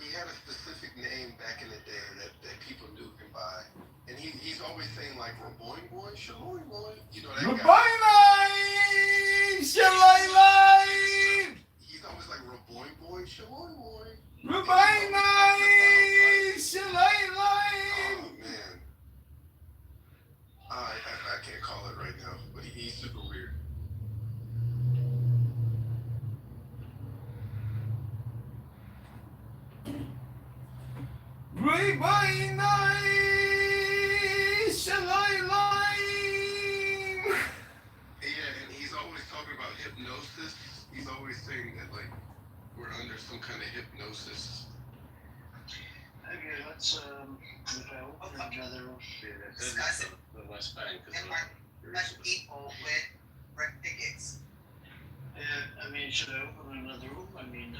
He had a specific name back in the day that people knew him by. And he's always saying like Raboing boy, Shaloing boy. You know that guy. He's always like Raboing boy, Shaloing boy. Oh man. I can't call it right now, but he's super weird. Yeah, and he's always talking about hypnosis. He's always saying that like we're under some kind of hypnosis. Okay, let's if I open another Discuss it. The West Bank. And let people with red tickets. I mean, should I open another room? I mean,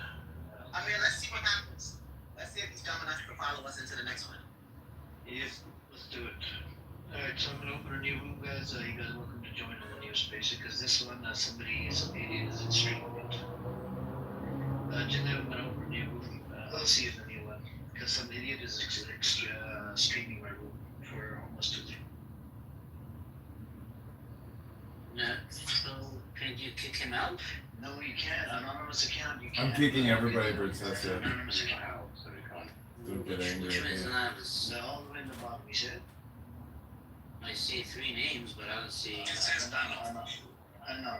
let's see what happens. Let's see if he's dumb enough to follow us into the next one. yes, let's do it. Alright, so I'm gonna open a new room, guys. You guys are welcome to join in the new space because this one, some idiot is streaming it. Generally, I'm gonna open a new room. I'll see if the new one because some idiot is streaming my room for almost 2 days. So, can you kick him out? No, you can't. Anonymous account, you can't. I'm kicking everybody but Tessa. Anonymous account. Don't get angry Which at one's me. anonymous? No, all the way in the bottom, you said? I see 3 names, but I don't see. It says Unknown.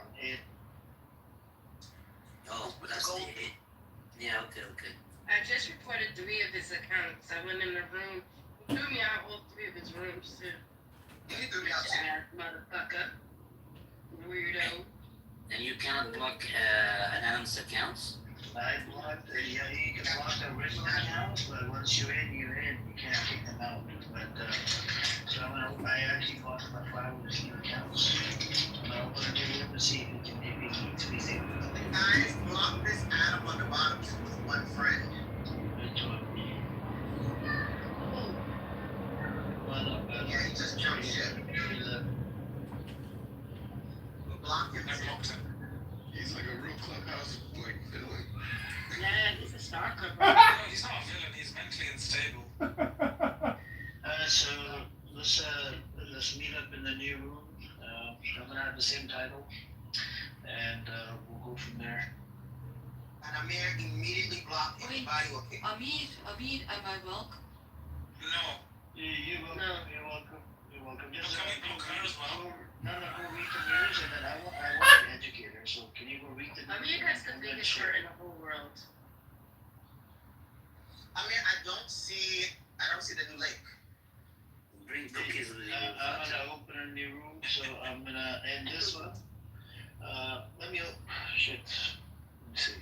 Oh, but that's the 8. Yeah, okay. I just reported 3 of his accounts. I went in the room. He threw me out all 3 of his rooms too. You threw me out too. Motherfucker. Weirdo. And you cannot block anonymous accounts? I blocked you can block the original account, but once you're in, you're in. You can't kick them out. But, so I actually blocked my 5 of his new accounts. I'm gonna open a new room to see if he can maybe to be able to Guys, block this Adam on the bottom just with one friend. Yeah, he just jumped ship. Block him. I blocked him. He's like a real clubhouse like villain. Yeah, he's a stalker, bro. No, he's not a villain. He's mentally unstable. So let's meet up in the new room. I'm gonna have the same title, and we'll go from there. and Amir immediately blocked anybody who kicked. Amir, am I welcome? No. You're welcome. No. You're welcome. You're welcome. Just Just coming blue card as well. no, go read the news, and then I want to educate her. So can you go read the news? Amir has the biggest shirt in the whole world. Amir, I don't see the new link. I'm gonna open a new room, so I'm gonna end this one. Let me shit. Let me see.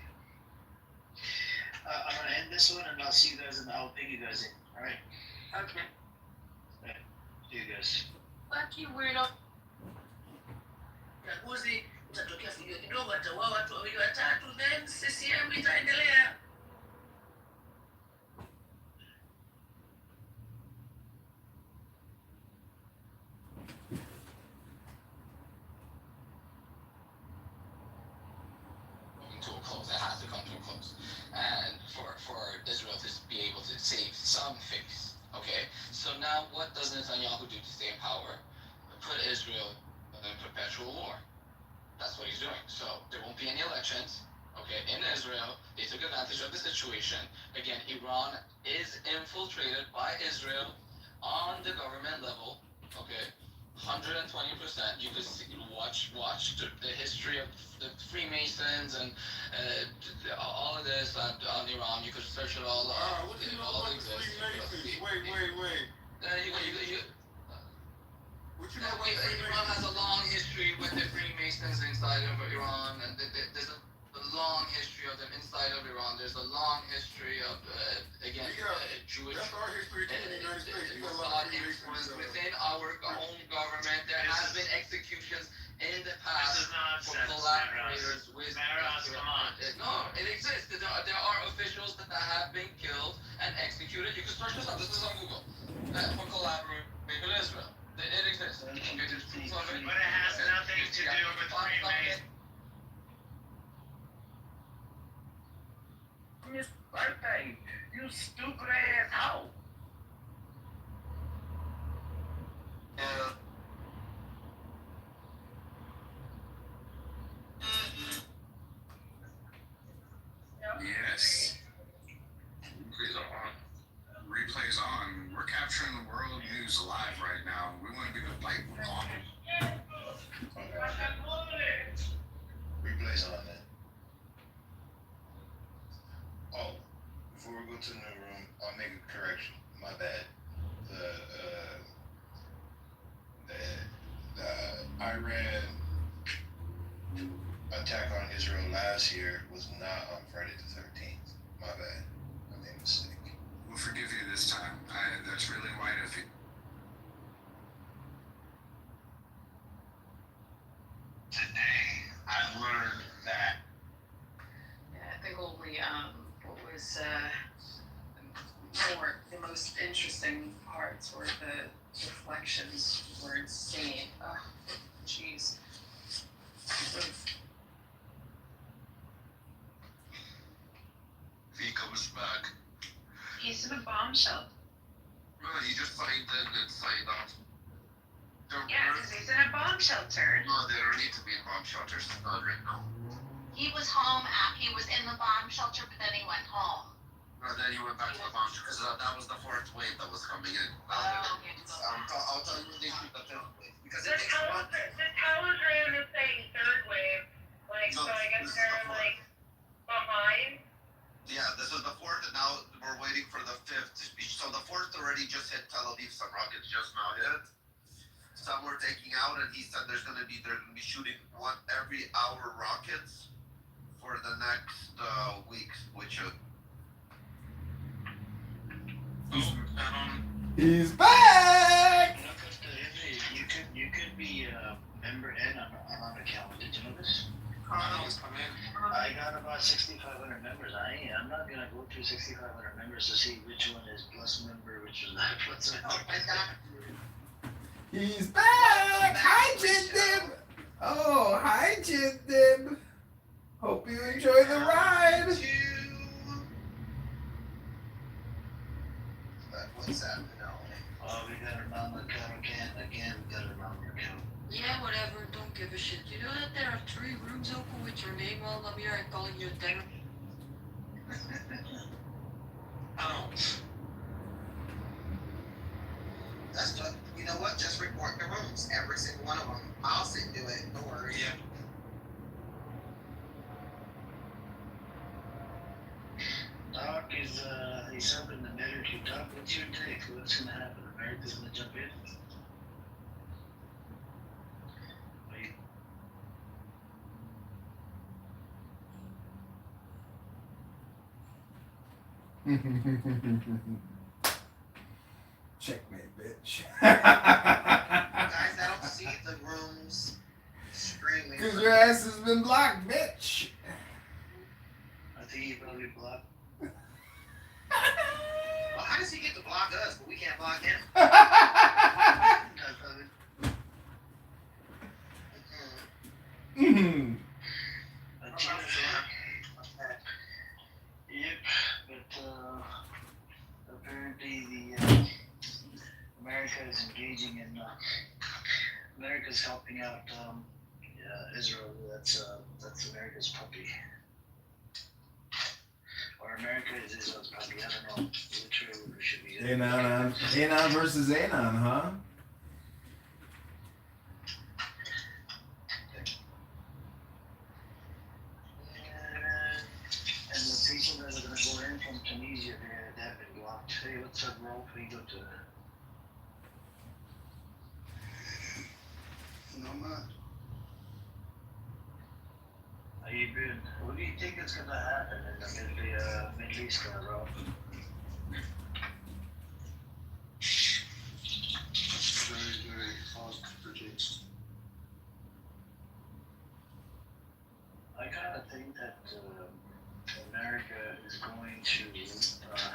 I'm gonna end this one, and I'll see you guys, and I'll ping you guys in. All right. Okay. See you guys. Fuck you, weirdo. Chaguzi utatokea figo kidogo, ataua watu wawili watatu, then CCM itaendelea. To a close. It has to come to a close. And for Israel to be able to save some face. Okay? So now what does Netanyahu do to stay in power? Put Israel in perpetual war. That's what he's doing. So there won't be any elections. Okay, in Israel, they took advantage of the situation. Again, Iran is infiltrated by Israel on the government level. Okay, 120%. You could see, watch the history of the Freemasons and all of this on Iran. You could search it all up. What do you know all about the Freemasons? Wait. What you know about Iran has a long history with the Freemasons inside of Iran, and there's a long history of them inside of Iran. There's a long history of, Jewish. That's our history too in the United States. You got a lot Mossad of Freemasons. influence within our own government. There has been executions in the past This is nonsense, for collaborators with. Come on. No, it exists. There are officials that have been killed and executed. You can search this up. This is on Google. For collaborating with Israel. It exists. But it has nothing to do with Freemasons. His birthday, you stupid ass hoe. Yes. Replays on. We're capturing the world news live right now. We want to be the on. Replays on that. Oh, before we go to the new room, I'll make a correction. My bad. The Iran attack on Israel last year was not on Friday the 13th. My bad. I made a mistake. We'll forgive you this time. That's really white of you. Today, I learned that. Yeah, I think only what was the most interesting parts were the reflections were insane. Oh, jeez. V comes back. He's in a bomb shelter. No, he just signed in and signed off. Yeah, because he's in a bomb shelter. No, they don't need to be in bomb shelters. Not right now. He was home. He was in the bomb shelter, but then he went home. No, then he went back to the bomb shelter because that was the fourth wave that was coming in. I'll tell you what they do the fifth wave. Because The Telegram is saying third wave. So I guess they're behind. Yeah, this is the fourth, and now we're waiting for the fifth. So the fourth already just hit Tel Aviv. Some rockets just now hit. Some were taking out, and he said they're gonna be shooting one every hour rockets for the next weeks, which. He's back! You could be a member, and I'm on account. Did you know this? I got about 6,500 members. I'm not gonna go through 6,500 members to see which one is plus member, which is not plus member. He's back! Hi, Jindib! Oh, hi, Jindib! Hope you enjoy the ride! What's happening now? We got a mama account again. We got a mama account. Yeah, whatever, don't give a shit. You know that there are 3 rooms open with your name on them here and calling you a terror? That's just, you know what? Just report the rooms, every single one of them. I'll sit and do it. No worries. Yeah. Doc is he's helping the military. Doc, what's your take? What's gonna happen? America's gonna jump in? Checkmate, bitch. Guys, I don't see the rooms streaming. Cause your ass has been blocked, bitch. I think he probably blocked. Well, how does he get to block us, but we can't block him? Mm-hmm. Yep, but apparently the America is engaging in America's helping out Israel. That's America's puppy, or America is Israel's puppy. I don't know which way we should be. Anon versus Anon, huh? And the people that are going to go in from Tunisia, they have been blocked. Hey, what's up, Rolf? We go to. Not much. How you been? What do you think is going to happen in the Middle East, Rolf? Very, very hard to predict. I kind of think that America is going to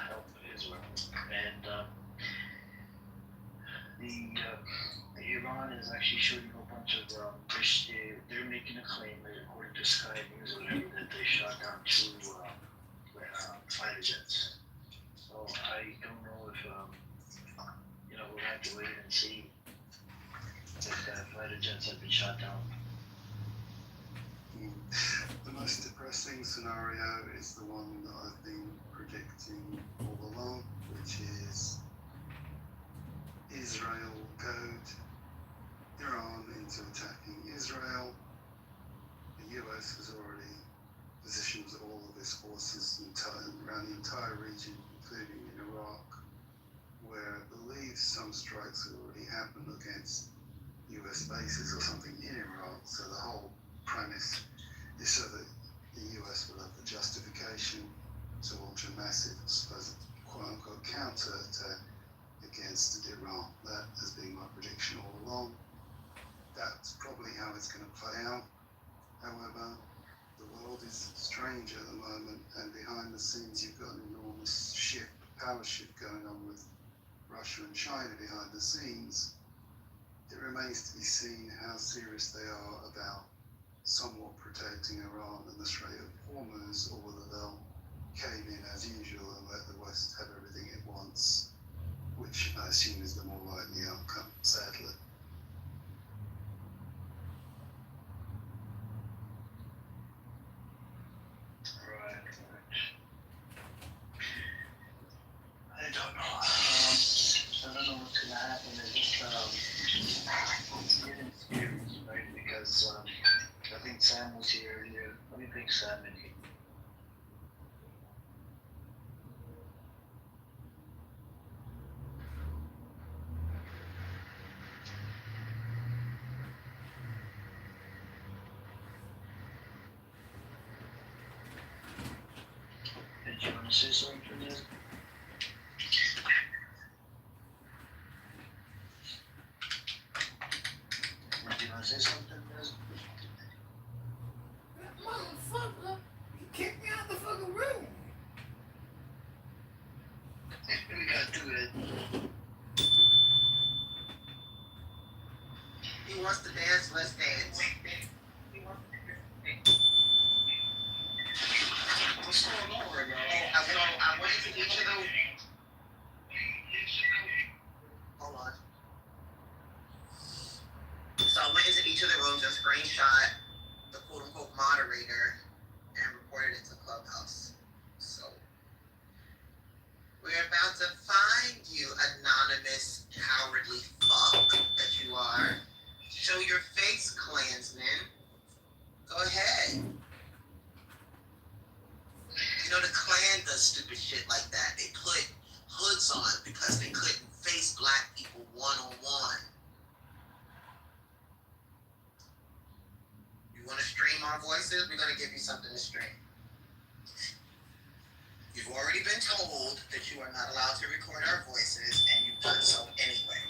help Israel, and Iran is actually shooting a bunch of. They're making a claim that according to Sky News or whatever, that they shot down 2 fighter jets. So I don't know if we'll have to wait and see if fighter jets have been shot down. The most depressing scenario is the one that I've been predicting all along, which is Israel goad Iran into attacking Israel. The US has already positioned all of its forces around the entire region, including in Iraq, where I believe some strikes have already happened against US bases or something in Iraq. So the whole premise is so that the US will have the justification to launch a massive, supposed quote-unquote counter-attack against Iran. That has been my prediction all along. That's probably how it's going to play out. However, the world is strange at the moment, and behind the scenes you've got an enormous power shift going on with Russia and China behind the scenes. It remains to be seen how serious they are about somewhat protecting Iran and the Strait of Hormuz, or whether they'll cave in as usual and let the West have everything it wants, which I assume is the more likely outcome, sadly. Right. I don't know. I don't know what's gonna happen. It's getting scary, right? Because I think Sam was here earlier. Let me bring Sam in here. Did you want to say something, Liz? Did you want to say something, Liz? Motherfucker, you kicked me out of the fucking room. We gotta do it. He wants to dance, let's dance. What's going on right now? I went into each of them. Hold on. So I went into each of the rooms and screenshot the quote-unquote moderator and reported it to Clubhouse. So we're in does stupid shit like that. They put hoods on because they couldn't face black people one-on-one. You want to stream our voices? We're going to give you something to stream. You've already been told that you are not allowed to record our voices, and you've done so anyway.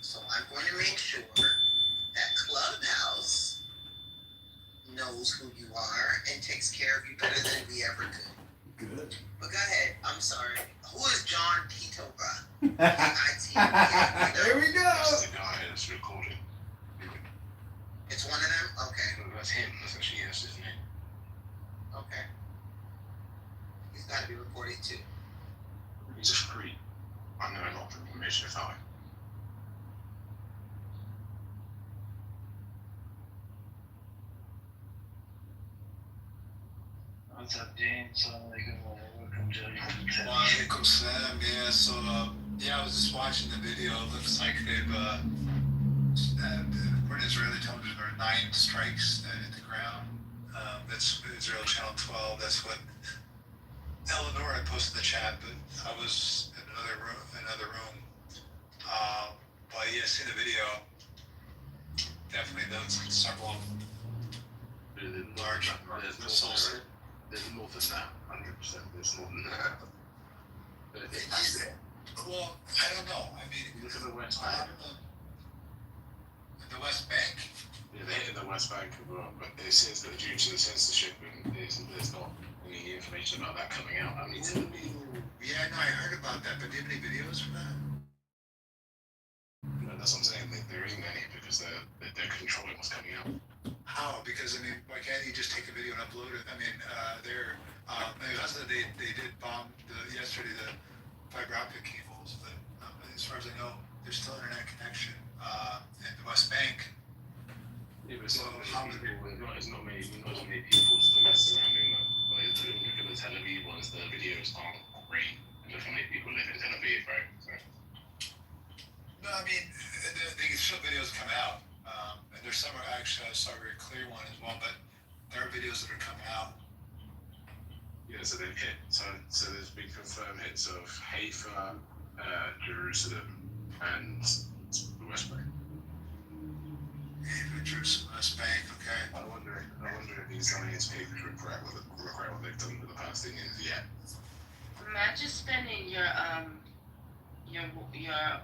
So I'm going to make sure that Clubhouse knows who you are and takes care of you better than we ever could. Good. But go ahead. I'm sorry. Who is John Kitover? There we go. That's the guy that's recording. It's one of them? Okay. No, that's him. That's actually his name. Okay. He's got to be recorded too. He's a freak. I know a lot of information about him. What's up, James? Welcome to Walaikum salam. Yeah, so yeah, I was just watching the video. It looks like they've according to Israeli television, there are 9 strikes that hit the ground. That's Israel Channel 12. That's what Eleanor had posted in the chat. But I was in another room. But yeah, see the video. Definitely those several large missiles. There's more than that, 100%. There's more than that. But Well, I don't know. I mean, look at the West Bank. The West Bank? Yeah, they hit the West Bank as well, but it says that due to the censorship, there's not any information about that coming out. I mean, yeah, no, I heard about that, but do you have any videos from that? No, that's what I'm saying. There isn't any because they're controlling what's coming out. How? Because, I mean, why can't you just take a video and upload it? I mean, they did bomb yesterday the fiber optic cables, but as far as I know, there's still internet connection in the West Bank. Yeah, but it's not many people still messing around doing that. Like, look at the Tel Aviv ones, the videos aren't great. Look how many people live in Tel Aviv, right? So. No, I mean, the still videos come out. And there's some, actually, I saw a very clear one as well, but there are videos that are coming out. Yeah, so they've hit, so there's been confirmed hits of Haifa, Jerusalem, and the West Bank. Haifa, Jerusalem, West Bank, okay. I wonder if these Zionist papers regret what they've done to the Palestinians yet. Imagine spending your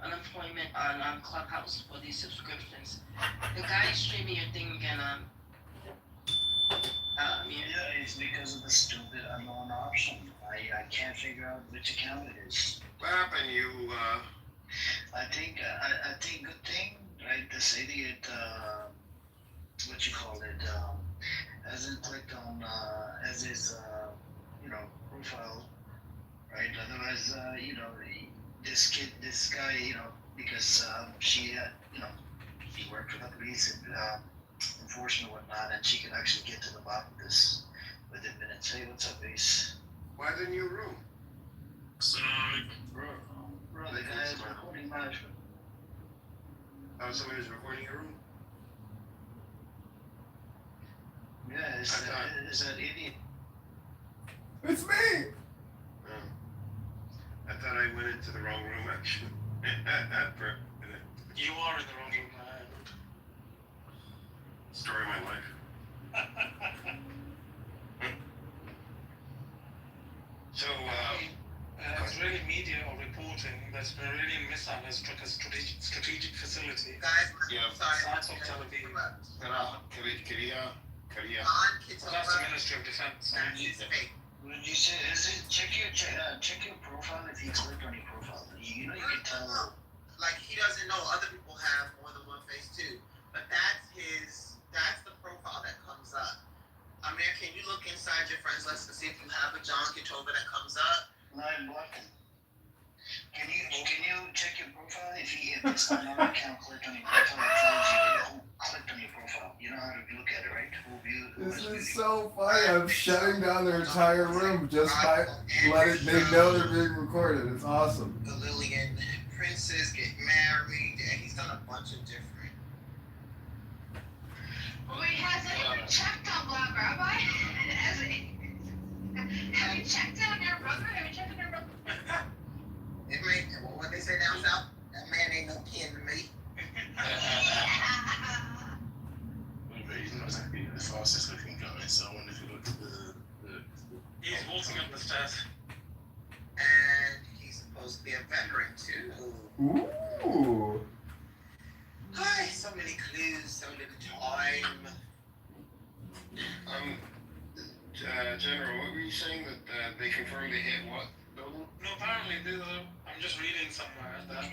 unemployment on Clubhouse for these subscriptions. The guy streaming your thing again. Yeah, it's because of the stupid unknown option. I can't figure out which account it is. What happened? I think good thing, right? This idiot, what you call it, hasn't clicked on as his profile, right? Otherwise, this guy, because she worked for the police and enforcement and whatnot, and she can actually get to the bottom of this within minutes. Hey, what's up, Ace? Why didn't you room? Bro, the guy is recording management. Oh, somebody's recording your room? Yeah, is that idiot? It's me! I thought I went into the wrong room, actually. You are in the wrong room. Story of my life. So, Israeli media are reporting there's been a really missile has struck a strategic facility. Guys, yeah. South of Tel Aviv. That's the Ministry of Defense. When you say, check your profile if you click on your profile. You can tell. Like, he doesn't know other people have more than one face too. But that's the profile that comes up. Amir, can you look inside your friends list to see if you have a John Kitover that comes up? No, I'm blocking. Can you check your profile? If it's not another account, click on your profile. It tells you who clicked on your profile. You know how to look at it, right? This is so funny. I'm shutting down their entire room just by letting they know they're being recorded. It's awesome. The Lillian princes get married, and he's done a bunch of different. Wait, has anyone checked on Black Rabbi? Have you checked on your brother? supposed to be a veteran too. Ooh. Hi, so many clues, so little time. General, what were you saying that they confirmed they hit what building? No, apparently, I'm just reading somewhere that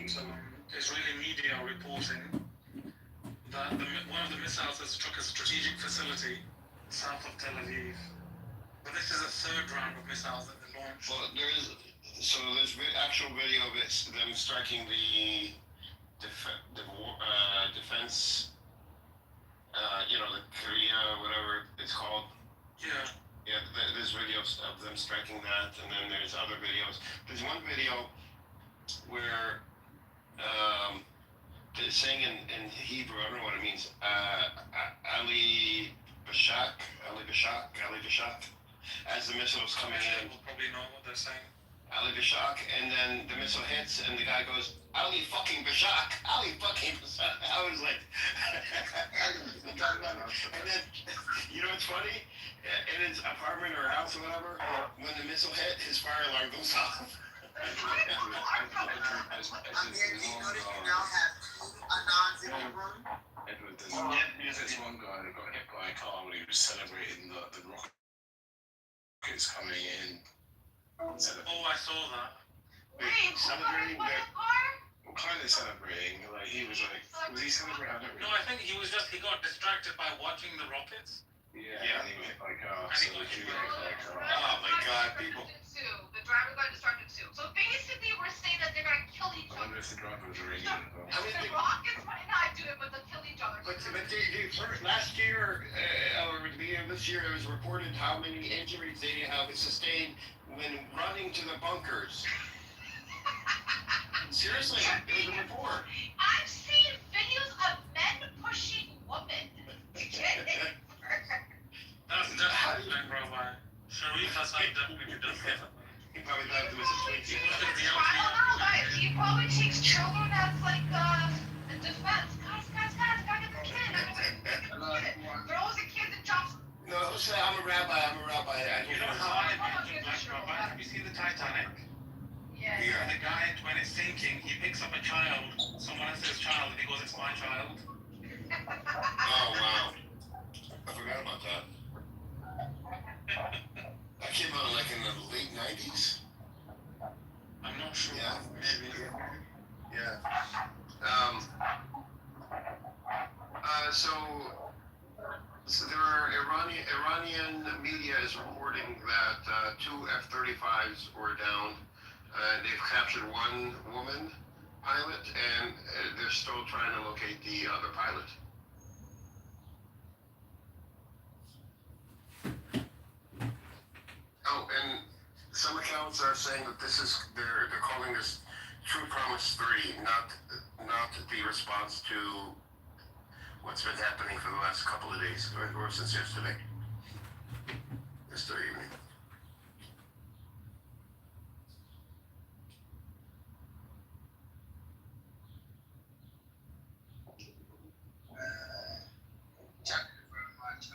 Israeli media are reporting that one of the missiles has struck a strategic facility south of Tel Aviv. But this is a third round of missiles that they launched. Well, there's actual video of it, them striking the defense, the Korea, whatever it's called. Yeah. Yeah, there's videos of them striking that, and then there's other videos. There's one video where they're saying in Hebrew, I don't know what it means, Ali Bashak, as the missile was coming in. We'll probably know what they're saying. Ali Bashak, and then the missile hits, and the guy goes, Ali fucking Bashak, Ali fucking Bashak. I was like, and then, you know what's funny? In his apartment or house or whatever, when the missile hit, his fire alarm goes off. Edward, there's one guy that got hit by a car when he was celebrating the rockets coming in. Oh, I saw that. Celebrating what kind of celebrating? Like he was he celebrating? I don't No, I think he got distracted by watching the rockets. Yeah, and he got hit by a car. Oh my God, people. The driver got distracted too. So basically, we're saying that they're gonna kill each I other. wonder if the driver was Iranian as well. The rockets might not do it, but they'll kill each other. But last year, or the beginning of this year, it was reported how many injuries they have sustained when running to the bunkers. Seriously, it was a report. I've seen videos of men pushing women. That's definitely been brought by. Sharif Hassan definitely does that. He probably thought it was a twinkie. I don't know, guys. He probably takes children as like a defense. Guys, gotta get the kid. Throws the kids and jumps. No, say I'm a rabbi. You know how I imagine Black Rabbi? Have you seen the Titanic? Yeah. And the guy, when it's sinking, he picks up a child, someone else's child, and he goes, "It's my child." Oh wow, I forgot about that. That came out like in the late '90s. I'm not sure. Yeah, maybe. Yeah. So there are Iranian media is reporting that 2 F-35s were down. They've captured one woman pilot, and they're still trying to locate the other pilot. Oh, and some accounts are saying that they're calling this True Promise 3, not the response to what's been happening for the last couple of days, or since yesterday evening.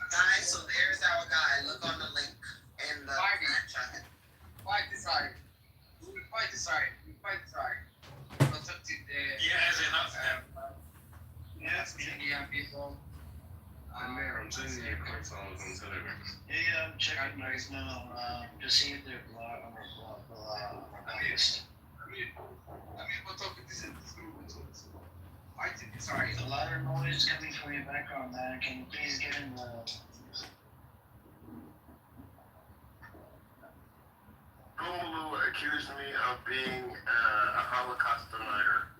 Guys, so there's our guy. Look on the link in the chat. Fight this side. Yes, Indian people. I'm there. I'm sending you profiles on Telegram. Yeah, I'm checking right now. To see if they're blocked. What topic is it? Fight this side. A lot of noise coming from your background, man. Can you please get in the... Gulu accused me of being a Holocaust denier.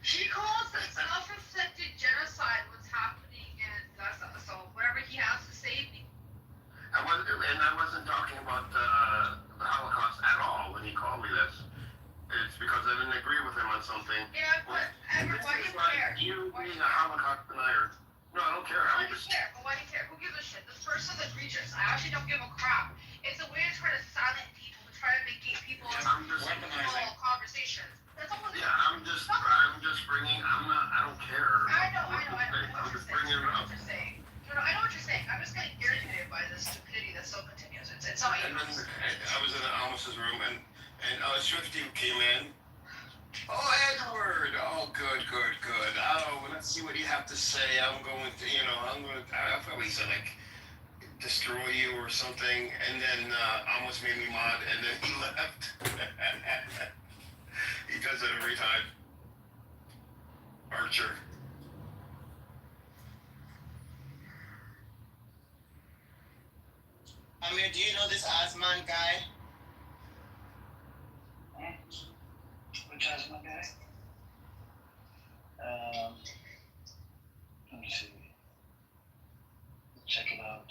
She calls it self-inflicted genocide what's happening in Gaza. So whatever he has to say. I wasn't talking about the Holocaust at all when he called me this. It's because I didn't agree with him on something. Yeah, but everybody cares. You being a Holocaust denier. No, I don't care. Why do you care? But why do you care? Who gives a shit? This person's egregious. I actually don't give a crap. It's a way to try to silence people, to try to negate people conversations. That's all it is. Yeah, I'm just bringing. I don't care. I know. I'm just bringing it up. I know what you're saying. I'm just getting irritated by this stupidity that still continues. It's not you. and then I was in Almus's room, and Swifty came in. Oh, Edward! Oh, good. Oh, let's see what you have to say. I'll probably say like destroy you or something, and then almost made me mod, and then he left. He does it every time. Archer. Amir, do you know this Osman guy? Which Asma guy? Let me see. Check it out.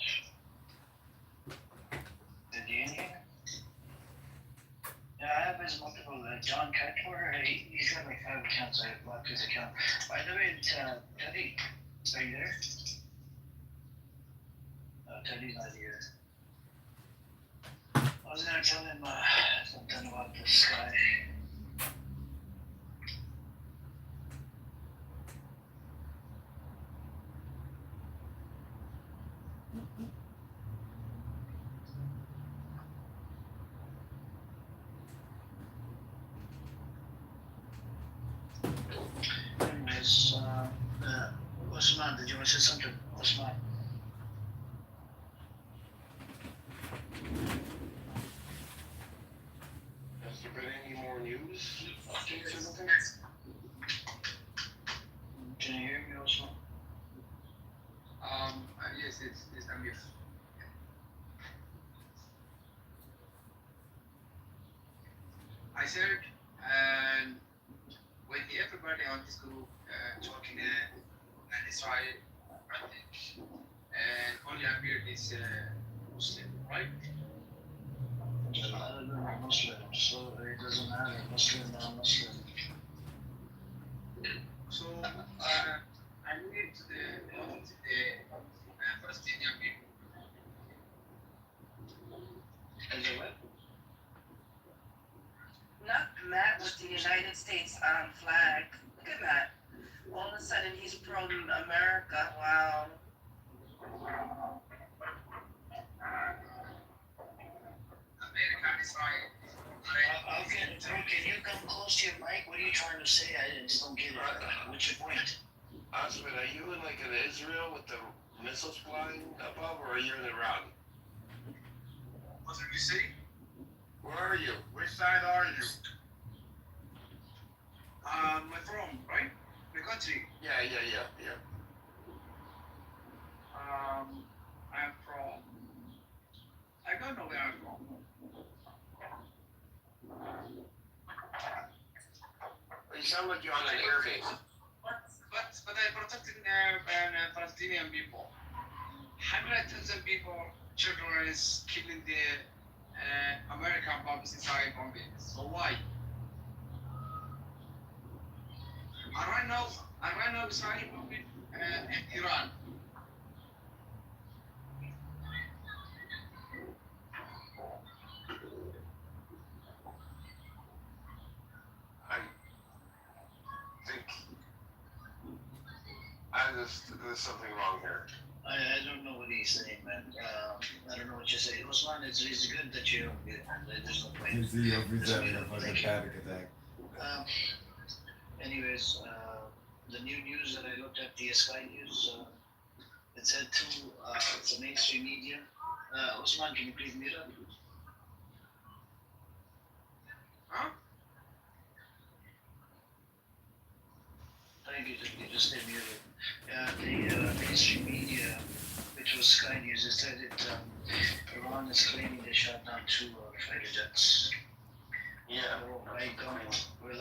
The Union? Yeah, I have his multiple. John Kitover, he's got like 5 accounts. I blocked his account. By the way, Teddy, are you there? Teddy's not here. I was gonna tell him something about the sky. Anyways, Osman, did you want to say something? Osman. Has there been any more news? Updates or anything? Can you hear me, Osman? Yes, it's Amir. I said, and with everybody on this group talking and Israel, I think, and only Amir is Muslim, right? I don't know, Muslim, so it doesn't matter, Muslim, non-Muslim. So, I need the Palestinian people. Is it what? Not Matt with the United States flag. Look at Matt. All of a sudden he's pro-America. Wow. American Israel. Can you come close to your mic? What are you trying to say? I just don't get it. What's your point? Osman, are you in like in Israel with the missiles flying above, or are you in Iran? What did you say? Where are you? Which side are you? My from, right? The country. Yeah. I'm from. I don't know where I'm from. You sound like you're on an air base. But I protected Palestinian people. Hundreds of people, children is killing the American bombs inside bombing. So why? And right now Israel bombing Iran. There's something wrong here. I don't know what he's saying, man. I don't know what you're saying. Osman, it's good that you don't get it. There's no point. He's having a fucking panic attack. Anyways, the new news that I looked at, the Sky News, it said it's a mainstream media. Osman, can you please mute up? Huh? Thank you, just stay muted. The mainstream media, which was Sky News, it said Iran is claiming they shot down 2 fighter jets. Yeah. I don't know.